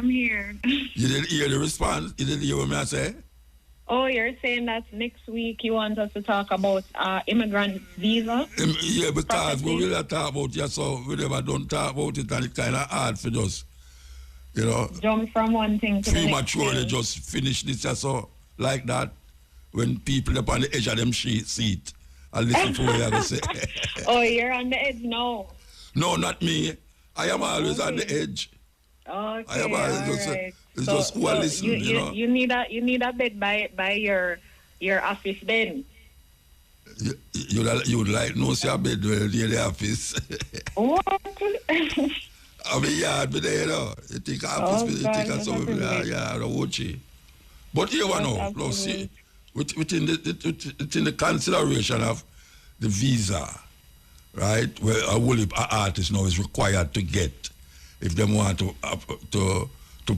You didn't hear the response? You didn't hear what I say? Oh, you're saying that next week you want us to talk about immigrant visa? Yeah, because property? we will talk about it, so we never don't talk about it, and it's kind of hard for us, you know. Jump from one thing to the next thing. Prematurely just finish this, so like that, when people up on the edge of them seat, I listen to what you have to say. Oh, you're on the edge now. No, not me. I am always on the edge. Okay, I am always right. it's just who I listen, you know. You need a bed by your office then. You like no see a bed near the office. What? I mean, yeah, but there, you know. You think office, you think something, yeah, the watchy. But here one now, now see, within the consideration of the visa, right, where a whole heap of artist now is required to get if they want to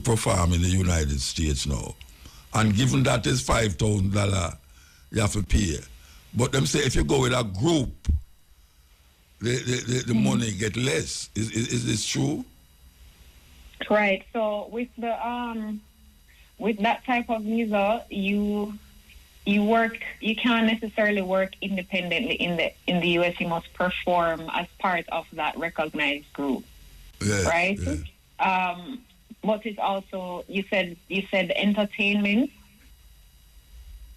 perform in the United States now. And given that is $5,000, you have to pay. But them say if you go with a group, the money get less. Is this true? Right. So with the with that type of visa, you can't necessarily work independently in the US. You must perform as part of that recognized group. Yeah, right? Yeah. But it's also you said entertainment.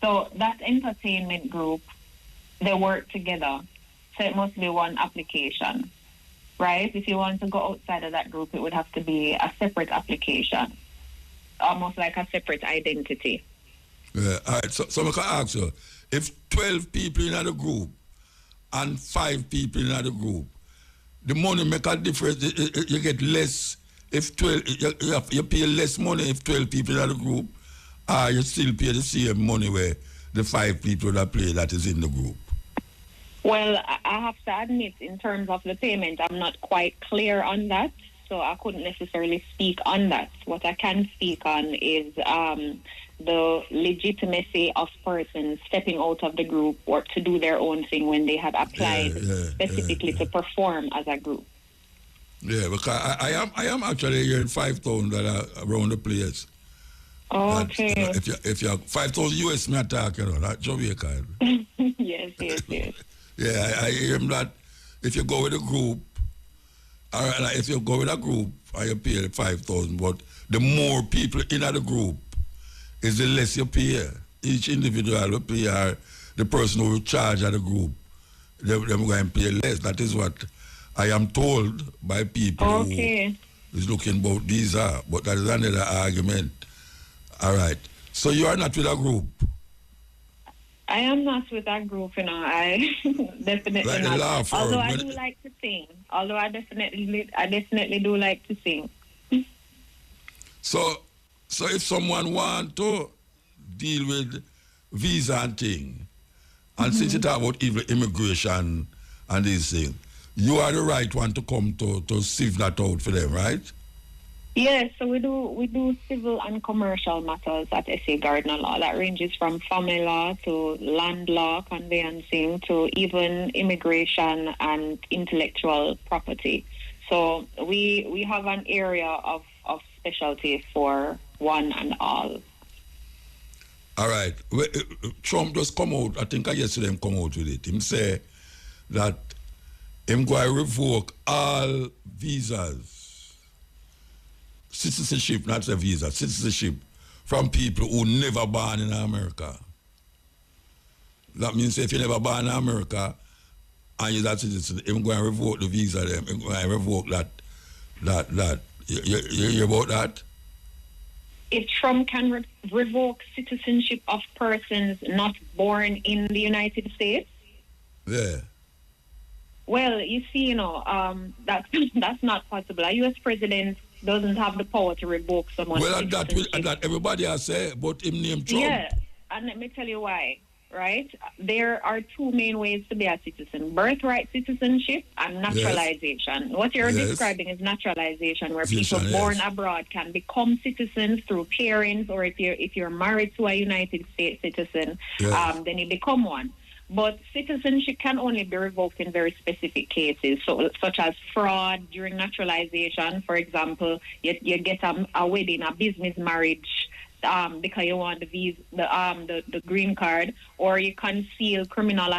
So that entertainment group, they work together. So it must be one application, right? If you want to go outside of that group, it would have to be a separate application, almost like a separate identity. Yeah. All right. So I can ask you, if 12 people in the group and 5 people in the group, the money make a difference. You get less if 12. You pay less money if 12 people in the group, or you still pay the same money where the 5 people that play that is in the group. Well, I have to admit, in terms of the payment, I'm not quite clear on that, so I couldn't necessarily speak on that. What I can speak on is the legitimacy of persons stepping out of the group or to do their own thing when they had applied specifically to perform as a group. Yeah, because I am actually hearing $5,000 around the place. Okay. If you 5,000 US, me attack, you know, that Jamaica. Yes. Yeah, I hear him that if you go with a group, or like if you go with a group, you pay 5,000. But the more people in the group, is the less you pay. Each individual will pay, or the person who will charge at the group, they're going to pay less. That is what I am told by people who is looking about these are. But that is another argument. All right. So you are not with a group? I am not with that group, you know. I definitely like not. Although I do like to sing. Although I definitely do like to sing. So if someone want to deal with visa and thing, and since you talk about immigration and these things, you are the right one to come to sieve that out for them, right? Yes, so we do civil and commercial matters at SA Gardner Law. That ranges from family law to land law, conveyancing, to even immigration and intellectual property. So we have an area of specialty for one and all. All right. Trump just come out, I think yesterday him come out with it. Him say that him going to revoke all visas, citizenship, not a visa, citizenship from people who never born in America. That means if you never born in America and you're that citizen, him going to revoke the visa, them, him going to revoke that. You hear about that? If Trump can revoke citizenship of persons not born in the United States? Yeah. Well, you see, you know, that's not possible. A U.S. president doesn't have the power to revoke someone's citizenship. And that everybody has said, but him name Trump. Yeah, and let me tell you why, right? There are two main ways to be a citizen: birthright citizenship and naturalization. Yes. What you're describing is naturalization, where people born abroad can become citizens through parents, or if you're married to a United States citizen, then you become one. But citizenship can only be revoked in very specific cases, such as fraud during naturalization. For example, you get a wedding, a business marriage because you want the green card, or you conceal criminal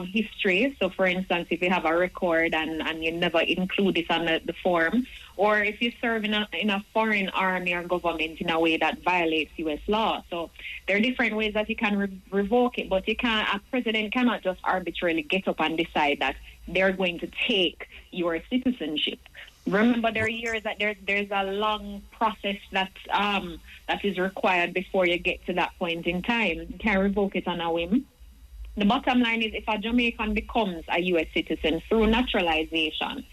history. So, for instance, if you have a record and you never include it on the form, or if you serve in a foreign army or government in a way that violates U.S. law. So there are different ways that you can revoke it, but a president cannot just arbitrarily get up and decide that they're going to take your citizenship. Remember, there are years that there's a long process that is required before you get to that point in time. You can't revoke it on a whim. The bottom line is, if a Jamaican becomes a U.S. citizen through naturalization,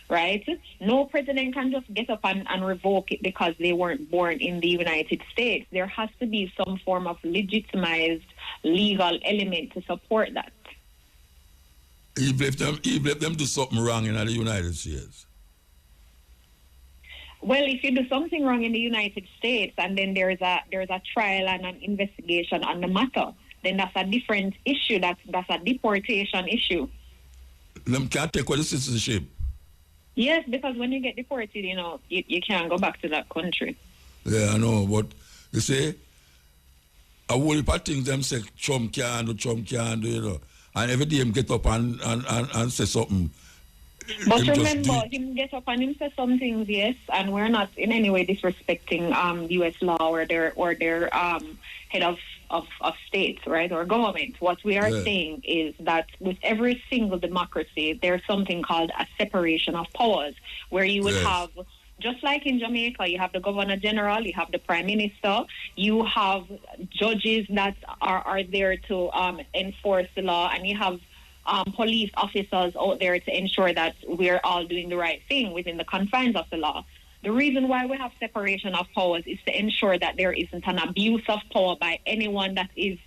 right, no president can just get up and revoke it because they weren't born in the United States. There has to be some form of legitimized legal element to support that. Even if them do something wrong in the United States. Well, if you do something wrong in the United States and then there's a trial and an investigation on the matter, then that's a different issue. That's a deportation issue. Them can't take away the citizenship. Yes, because when you get deported, you can't go back to that country. Yeah, I know, but you see, a whole heap of things them say Trump can't do, and every day him get up and say something. But remember, him get up and him say some things, yes, and we're not in any way disrespecting U.S. law or their head of states, right, or government. What we are saying is that with every single democracy, there's something called a separation of powers, where you would have, just like in Jamaica, you have the Governor General, you have the Prime Minister, you have judges that are there to enforce the law, and you have police officers out there to ensure that we're all doing the right thing within the confines of the law. The reason why we have separation of powers is to ensure that there isn't an abuse of power by anyone that is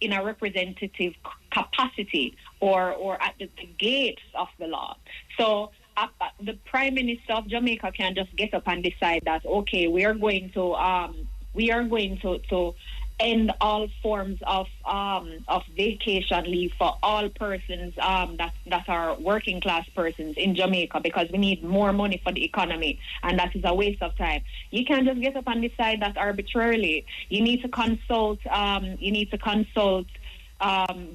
in a representative capacity or at the gates of the law. So the Prime Minister of Jamaica can just get up and decide that, okay, we are going to end all forms of vacation leave for all persons that are working class persons in Jamaica, because we need more money for the economy, and that is a waste of time. You can't just get up and decide that arbitrarily. You need to consult.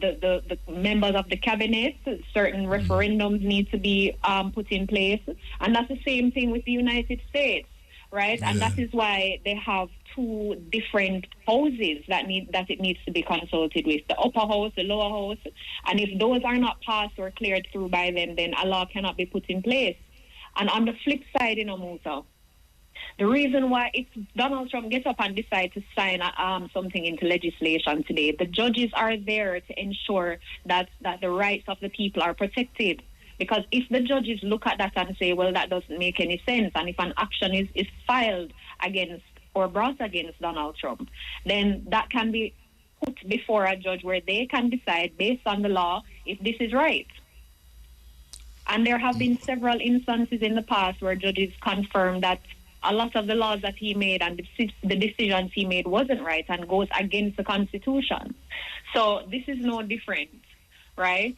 The members of the cabinet. Certain referendums need to be put in place, and that's the same thing with the United States. Right, and that is why they have two different houses that it needs to be consulted with: the upper house, the lower house. And if those are not passed or cleared through by them, then a law cannot be put in place. And on the flip side, Muta, the reason why if Donald Trump gets up and decides to sign something into legislation today, the judges are there to ensure that the rights of the people are protected. Because if the judges look at that and say, well, that doesn't make any sense, and if an action is filed against or brought against Donald Trump, then that can be put before a judge where they can decide based on the law if this is right. And there have been several instances in the past where judges confirmed that a lot of the laws that he made and the decisions he made wasn't right and goes against the Constitution. So this is no different. Right?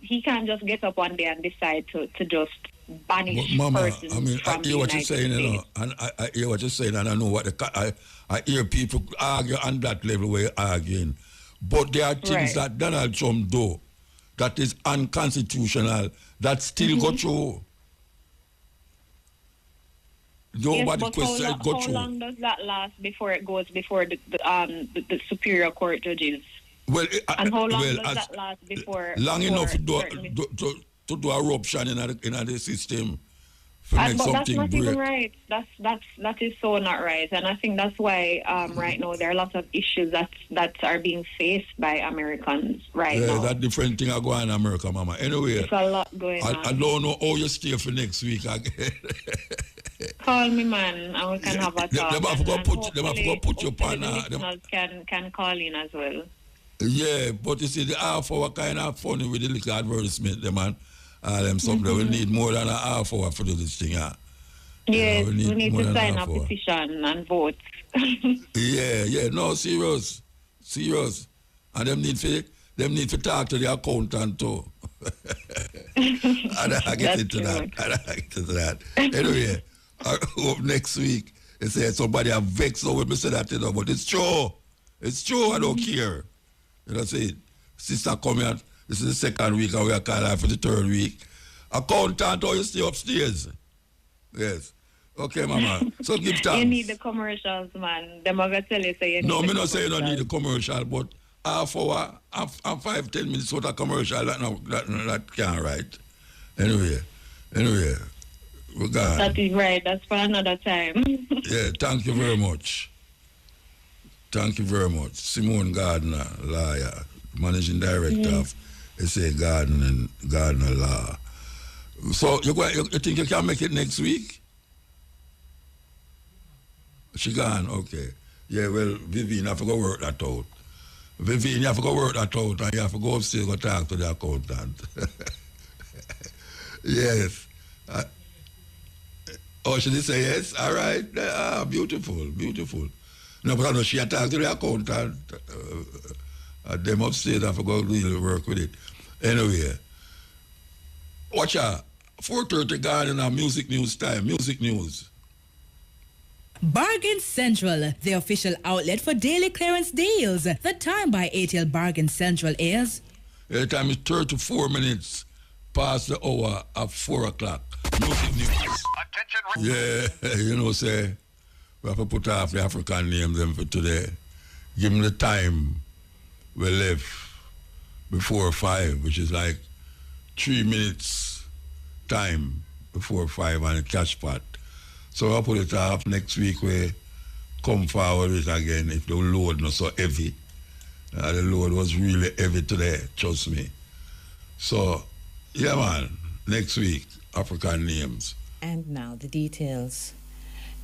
He can't just get up one day and decide to just banish persons from the United States. And I hear what you're saying, and I know what I hear people argue on that level where you're arguing. But there are things that Donald Trump do that is unconstitutional that still go through. Nobody questions it go through. How long does that last before it goes before the Superior Court judges? Well, and how long does that last before? Long enough to do a eruption in the system. But that's not even right. That is so not right, and I think that's why right now there are lots of issues that are being faced by Americans right now. Yeah, that different thing are going on in America, Mama. Anyway, it's a lot going on. I don't know how you stay for next week again. Call me, man, and we can have a talk. Them have to put your partner. Can call in as well. Yeah, but you see, the half hour kind of funny with the little advertisement, them man. Them something we need more than a half hour for this thing. Yes, we need to sign a petition and vote. Yeah, no, serious. And them need to talk to the accountant too. And I get into that. Anyway, I hope next week They say somebody have vexed over me say that, you know, but it's true. It's true, I don't care. You know, say, sister come here, this is the second week, and we are calling her for the third week. Accountant, how you stay upstairs? Yes. Okay, Mama. So give thanks. You need the commercials, man. Them are going to tell you, say you need no, the me not say you don't need the commercials. commercial, but half hour and 5-10 minutes worth of commercial, that can't write. Anyway, we're gone. That is right. That's for another time. Yeah, thank you very much. Thank you very much. Simone Gardner, lawyer, managing director of SA Garden and Gardner Law. So you think you can make it next week? She gone, okay. Yeah, well, Vivian, you have to go work that out. Vivian, you have to go work that out and you have to go upstairs and go talk to the accountant. Yes. Oh, she did say yes? All right. Beautiful. No, but I know she had talked to the accountant. Them upstairs have to go really work with it. Anyway, watch out. 4:30 Garden and music news time. Music news. Bargain Central, the official outlet for daily clearance deals. The time by ATL Bargain Central is... The time is 34 minutes past the hour of 4 o'clock. Music news. Yeah, you know, say, we have to put off the African names them for today. Give them the time we left before 5, which is like 3 minutes time before 5 on the cash pot. So I'll put it off next week. We come forward with it again if the load not so heavy. The load was really heavy today, trust me. So, yeah, man, next week, African names. And now the details.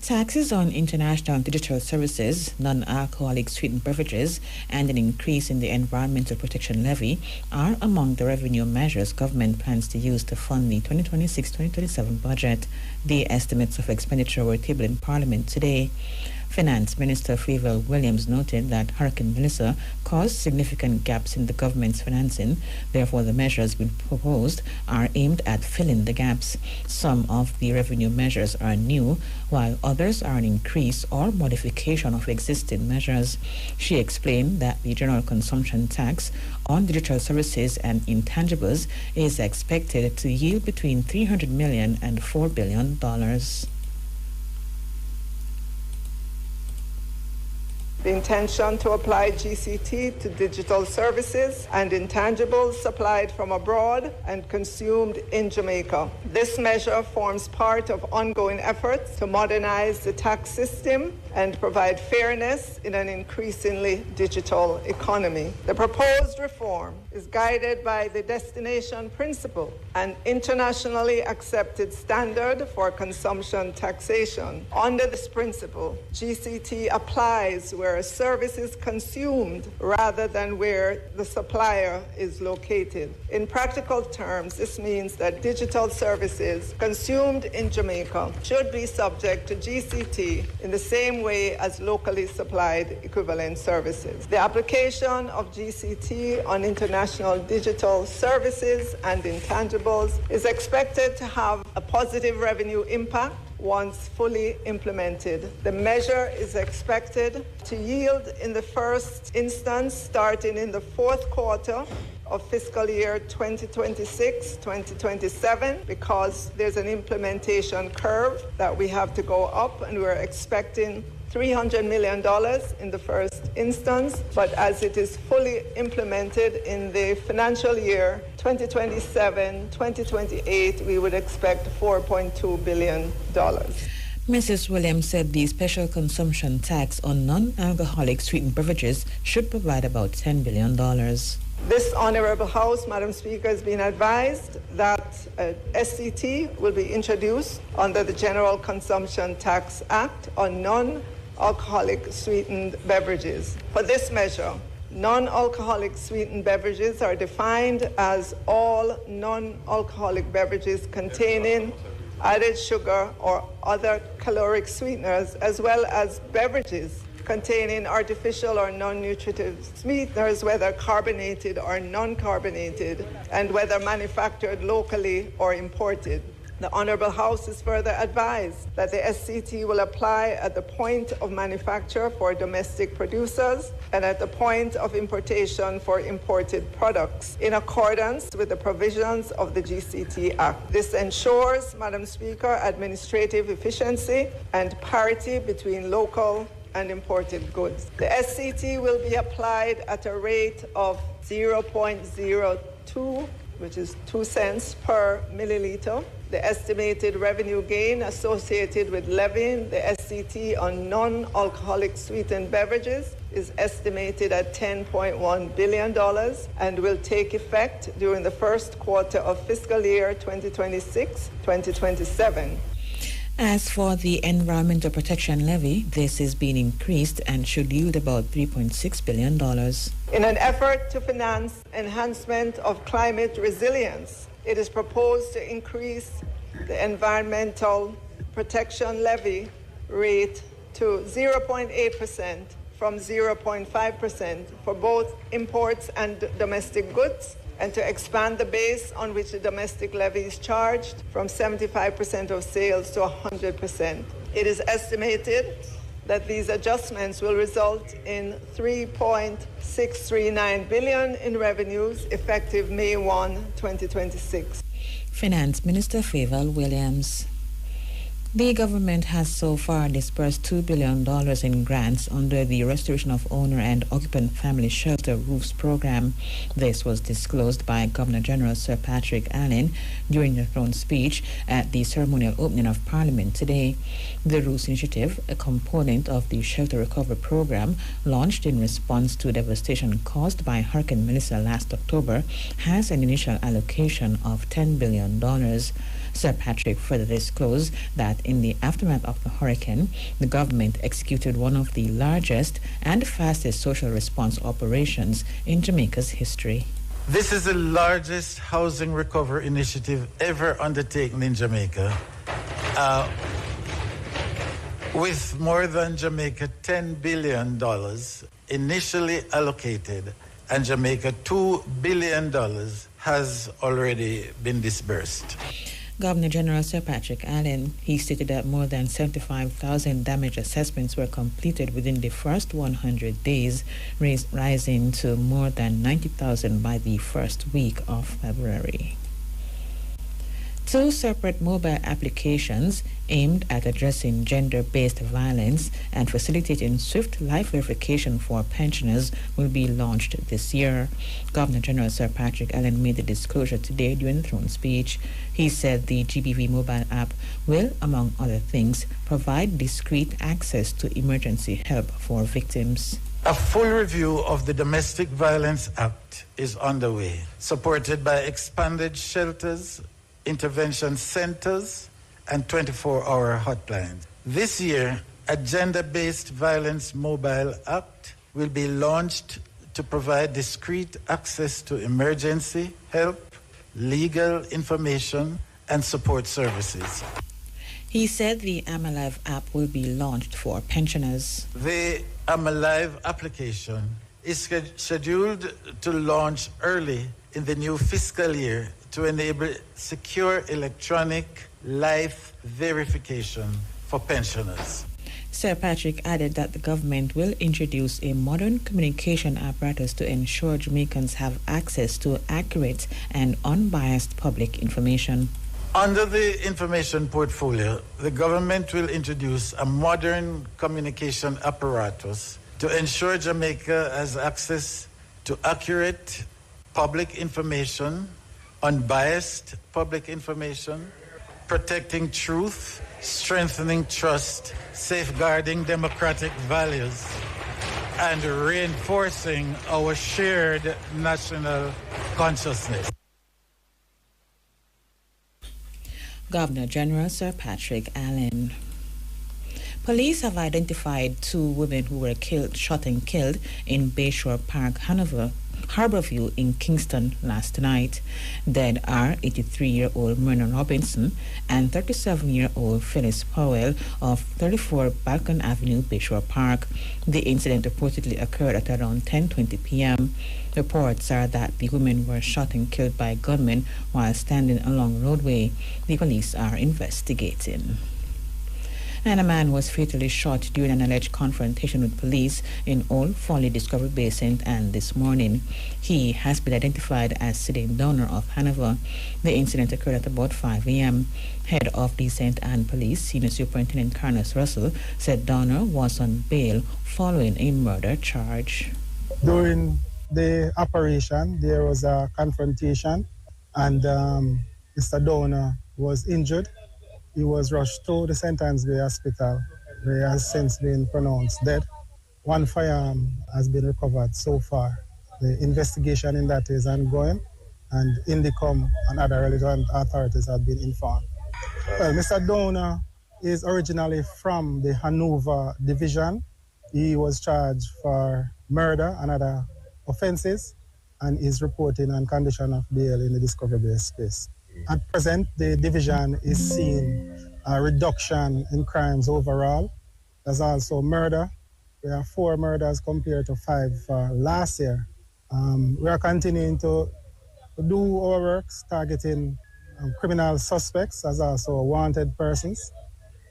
Taxes on international digital services, non-alcoholic sweetened beverages, and an increase in the Environmental Protection Levy are among the revenue measures government plans to use to fund the 2026-2027 budget. The estimates of expenditure were tabled in Parliament today. Finance Minister Freevel Williams noted that Hurricane Melissa caused significant gaps in the government's financing. Therefore, the measures being proposed are aimed at filling the gaps. Some of the revenue measures are new, while others are an increase or modification of existing measures. She explained that the general consumption tax on digital services and intangibles is expected to yield between $300 million and $4 billion. The intention to apply GCT to digital services and intangibles supplied from abroad and consumed in Jamaica. This measure forms part of ongoing efforts to modernize the tax system and provide fairness in an increasingly digital economy. The proposed reform is guided by the destination principle, an internationally accepted standard for consumption taxation. Under this principle, GCT applies where a service is consumed rather than where the supplier is located. In practical terms, this means that digital services consumed in Jamaica should be subject to GCT in the same way as locally supplied equivalent services. The application of GCT on international digital services and intangibles is expected to have a positive revenue impact once fully implemented. The measure is expected to yield in the first instance starting in the fourth quarter of fiscal year 2026-2027 because there's an implementation curve that we have to go up, and we're expecting $300 million in the first instance, but as it is fully implemented in the financial year 2027-2028, we would expect $4.2 billion. Mrs. Williams said the special consumption tax on non-alcoholic sweetened beverages should provide about $10 billion. This Honorable House, Madam Speaker, has been advised that SCT will be introduced under the General Consumption Tax Act on non-alcoholic sweetened beverages. For this measure, non-alcoholic sweetened beverages are defined as all non-alcoholic beverages containing added sugar or other caloric sweeteners, as well as beverages containing artificial or non-nutritive sweeteners, whether carbonated or non-carbonated, and whether manufactured locally or imported. The Honourable House is further advised that the SCT will apply at the point of manufacture for domestic producers and at the point of importation for imported products, in accordance with the provisions of the GCT Act. This ensures, Madam Speaker, administrative efficiency and parity between local and imported goods. The SCT will be applied at a rate of 0.02, which is 2 cents per milliliter. The estimated revenue gain associated with levying the SCT on non-alcoholic sweetened beverages is estimated at $10.1 billion and will take effect during the first quarter of fiscal year 2026-2027. As for the Environmental Protection Levy, this is being increased and should yield about $3.6 billion. In an effort to finance enhancement of climate resilience, it is proposed to increase the Environmental Protection Levy rate to 0.8% from 0.5% for both imports and domestic goods, and to expand the base on which the domestic levy is charged from 75% of sales to 100%. It is estimated that these adjustments will result in $3.639 billion in revenues effective May 1, 2026. Finance Minister Favour Williams. The government has so far disbursed $2 billion in grants under the Restoration of Owner and Occupant Family Shelter Roofs program. This was disclosed by Governor General Sir Patrick Allen during the throne speech at the ceremonial opening of Parliament today. The Roofs Initiative, a component of the Shelter Recovery Program launched in response to devastation caused by Hurricane Melissa last October, has an initial allocation of $10 billion. Sir Patrick further disclosed that in the aftermath of the hurricane, the government executed one of the largest and fastest social response operations in Jamaica's history. This is the largest housing recovery initiative ever undertaken in Jamaica, with more than Jamaica $10 billion initially allocated, and Jamaica $2 billion has already been disbursed. Governor General Sir Patrick Allen, he stated that more than 75,000 damage assessments were completed within the first 100 days, rising to more than 90,000 by the first week of February. Two separate mobile applications aimed at addressing gender-based violence and facilitating swift life verification for pensioners will be launched this year. Governor General Sir Patrick Allen made the disclosure today during the throne speech. He said the GBV mobile app will, among other things, provide discreet access to emergency help for victims. A full review of the Domestic Violence Act is underway, supported by expanded shelters, intervention centers, and 24-hour hotlines. This year, a gender-based violence mobile app will be launched to provide discreet access to emergency help, legal information, and support services. He said the I'm Alive app will be launched for pensioners. The I'm Alive application is scheduled to launch early in the new fiscal year to enable secure electronic life verification for pensioners. Sir Patrick added that the government will introduce a modern communication apparatus to ensure Jamaicans have access to accurate and unbiased public information. Under the information portfolio, the government will introduce a modern communication apparatus to ensure Jamaica has access to accurate public information, unbiased public information, protecting truth, strengthening trust, safeguarding democratic values, and reinforcing our shared national consciousness. Governor General Sir Patrick Allen. Police have identified two women who were shot and killed in Bayshore Park, Hanover, Harborview in Kingston last night. Dead are 83-year-old Myrna Robinson and 37-year-old Phyllis Powell of 34 Balcon Avenue, Bayshore Park. The incident reportedly occurred at around 10:20 p.m. Reports are that the women were shot and killed by gunmen while standing along the roadway. The police are investigating. And a man was fatally shot during an alleged confrontation with police in Old Folly Discovery Bay, St. Anne this morning. He has been identified as Sidney Donner of Hanover. The incident occurred at about 5 a.m. Head of the St. Anne Police, Senior Superintendent Carlos Russell, said Donner was on bail following a murder charge. During the operation, there was a confrontation, and Mr. Donner was injured. He was rushed to the St. Anne's Bay Hospital, where he has since been pronounced dead. One firearm has been recovered so far. The investigation in that is ongoing, and INDICOM and other relevant authorities have been informed. Well, Mr. Donner is originally from the Hanover Division. He was charged for murder and other offenses, and is reporting on condition of bail in the Discovery Bay space. At present, the division is seeing a reduction in crimes overall. There's also murder. We have 4 murders compared to 5 last year. We are continuing to do our works, targeting criminal suspects as also wanted persons.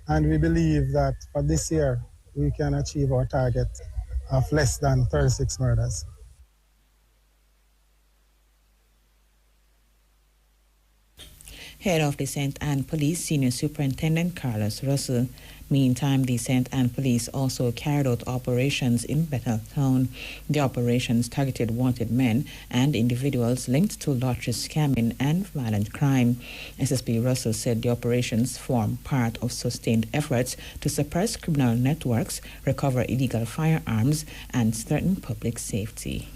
And we believe that for this year, we can achieve our target of less than 36 murders. Head of the St. Anne Police, Senior Superintendent Carlos Russell. Meantime, the St. Anne Police also carried out operations in Betheltown. The operations targeted wanted men and individuals linked to lottery scamming and violent crime. SSP Russell said the operations form part of sustained efforts to suppress criminal networks, recover illegal firearms, and strengthen public safety.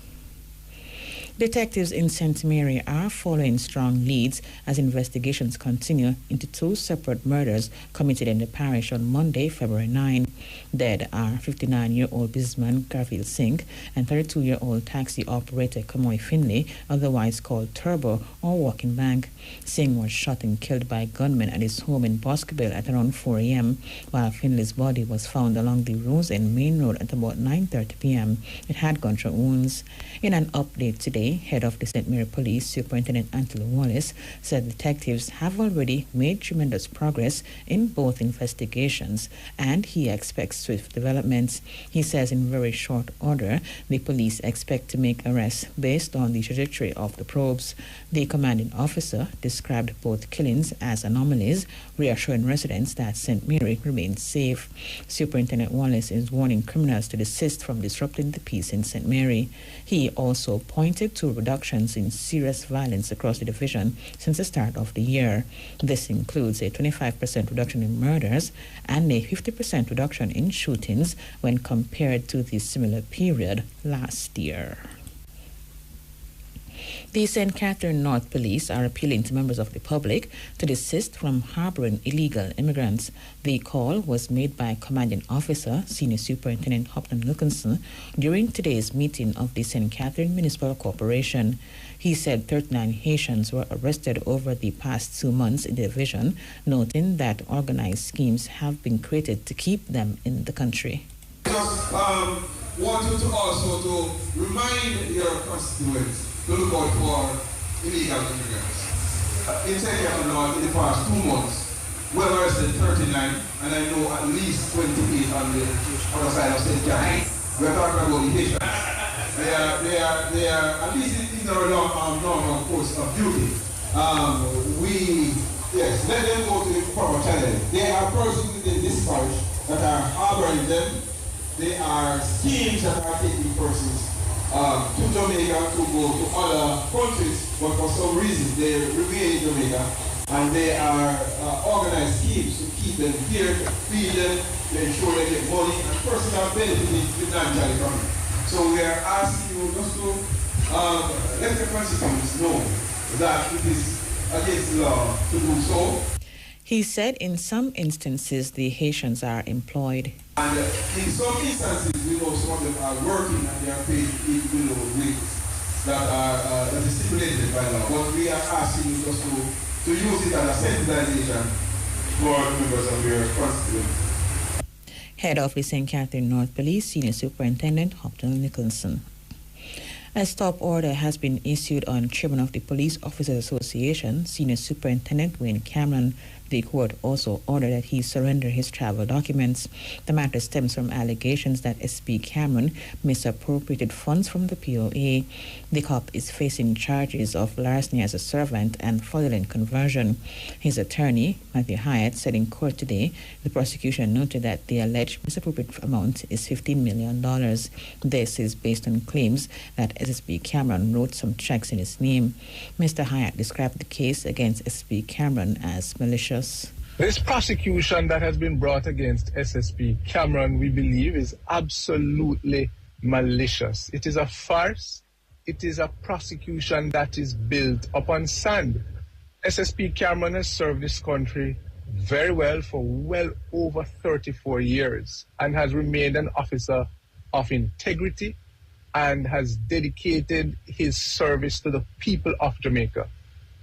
Detectives in St. Mary are following strong leads as investigations continue into 2 separate murders committed in the parish on Monday, February 9. Dead are 59-year-old businessman Garfield Singh and 32-year-old taxi operator Kamoy Finley, otherwise called Turbo or Walking Bank. Singh was shot and killed by gunmen at his home in Boscobel at around 4 a.m., while Finley's body was found along the Rose End Main Road at about 9:30 p.m. It had gunshot wounds. In an update today, head of the St. Mary Police, Superintendent Anthony Wallace, said detectives have already made tremendous progress in both investigations, and he expects swift developments. He says in very short order, the police expect to make arrests based on the trajectory of the probes. The commanding officer described both killings as anomalies, reassuring residents that St. Mary remains safe. Superintendent Wallace is warning criminals to desist from disrupting the peace in St. Mary. He also pointed to reductions in serious violence across the division since the start of the year. This includes a 25% reduction in murders and a 50% reduction in shootings when compared to the similar period last year. The St. Catherine North Police are appealing to members of the public to desist from harboring illegal immigrants. The call was made by Commanding Officer, Senior Superintendent Hopton Wilkinson, during today's meeting of the St. Catherine Municipal Corporation. He said 39 Haitians were arrested over the past 2 months in the division, noting that organized schemes have been created to keep them in the country. Want you to also to remind your constituents to look out for illegal immigrants. In St. Catherine North, in the past 2 months, we have arrested 39, and I know at least 28 on the other side of St. Catherine. We are talking about the Haitians. They are at least in our normal course of duty. Let them go to the proper channel. There are persons within this parish that are harboring them. There are schemes that are taking persons to Jamaica to go to other countries, but for some reason they remain in Jamaica, and they are organized schemes to keep them here, to feed them, to ensure they get money, and persons are benefiting financially from it. So we are asking you just to let the constituents know that it is against the law to do so. He said in some instances the Haitians are employed. And in some instances, we know some of them are working and they are paid below wages. that is stipulated by law. But we are asking you just to use it as a sensitization for members of your constituency. Head of the St. Catherine North Police, Senior Superintendent Hopton Nicholson. A stop order has been issued on Chairman of the Police Officers Association, Senior Superintendent Wayne Cameron. The court also ordered that he surrender his travel documents. The matter stems from allegations that SP Cameron misappropriated funds from the POA. The cop is facing charges of larceny as a servant and fraudulent conversion. His attorney, Matthew Hyatt, said in court today the prosecution noted that the alleged misappropriated amount is $15 million. This is based on claims that SSP Cameron wrote some checks in his name. Mr. Hyatt described the case against SP Cameron as malicious. This prosecution that has been brought against SSP Cameron, we believe, is absolutely malicious. It is a farce. It is a prosecution that is built upon sand. SSP Cameron has served this country very well for well over 34 years and has remained an officer of integrity and has dedicated his service to the people of Jamaica.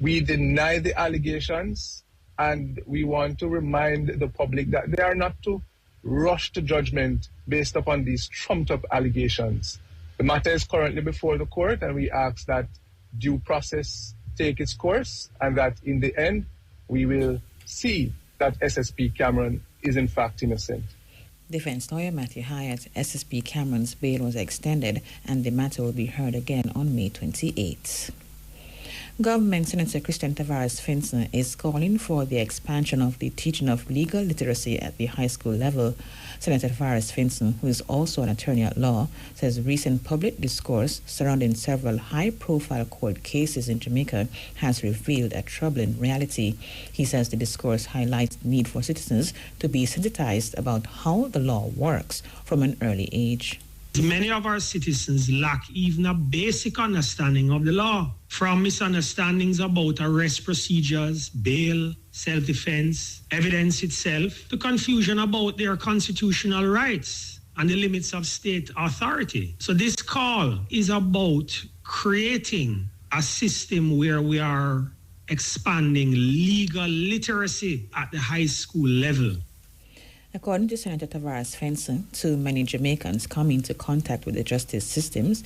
We deny the allegations, and we want to remind the public that they are not to rush to judgment based upon these trumped-up allegations. The matter is currently before the court, and we ask that due process take its course, and that in the end, we will see that SSP Cameron is in fact innocent. Defense lawyer Matthew Hyatt, SSP Cameron's bail was extended, and the matter will be heard again on May 28th. Government Senator Christian Tavares Finson is calling for the expansion of the teaching of legal literacy at the high school level. Senator Tavares Finson, who is also an attorney at law, says recent public discourse surrounding several high-profile court cases in Jamaica has revealed a troubling reality. He says the discourse highlights the need for citizens to be sensitized about how the law works from an early age. Many of our citizens lack even a basic understanding of the law, from misunderstandings about arrest procedures, bail, self-defense, evidence itself, to confusion about their constitutional rights and the limits of state authority. So this call is about creating a system where we are expanding legal literacy at the high school level. According to Senator Tavares Finson, too many Jamaicans come into contact with the justice systems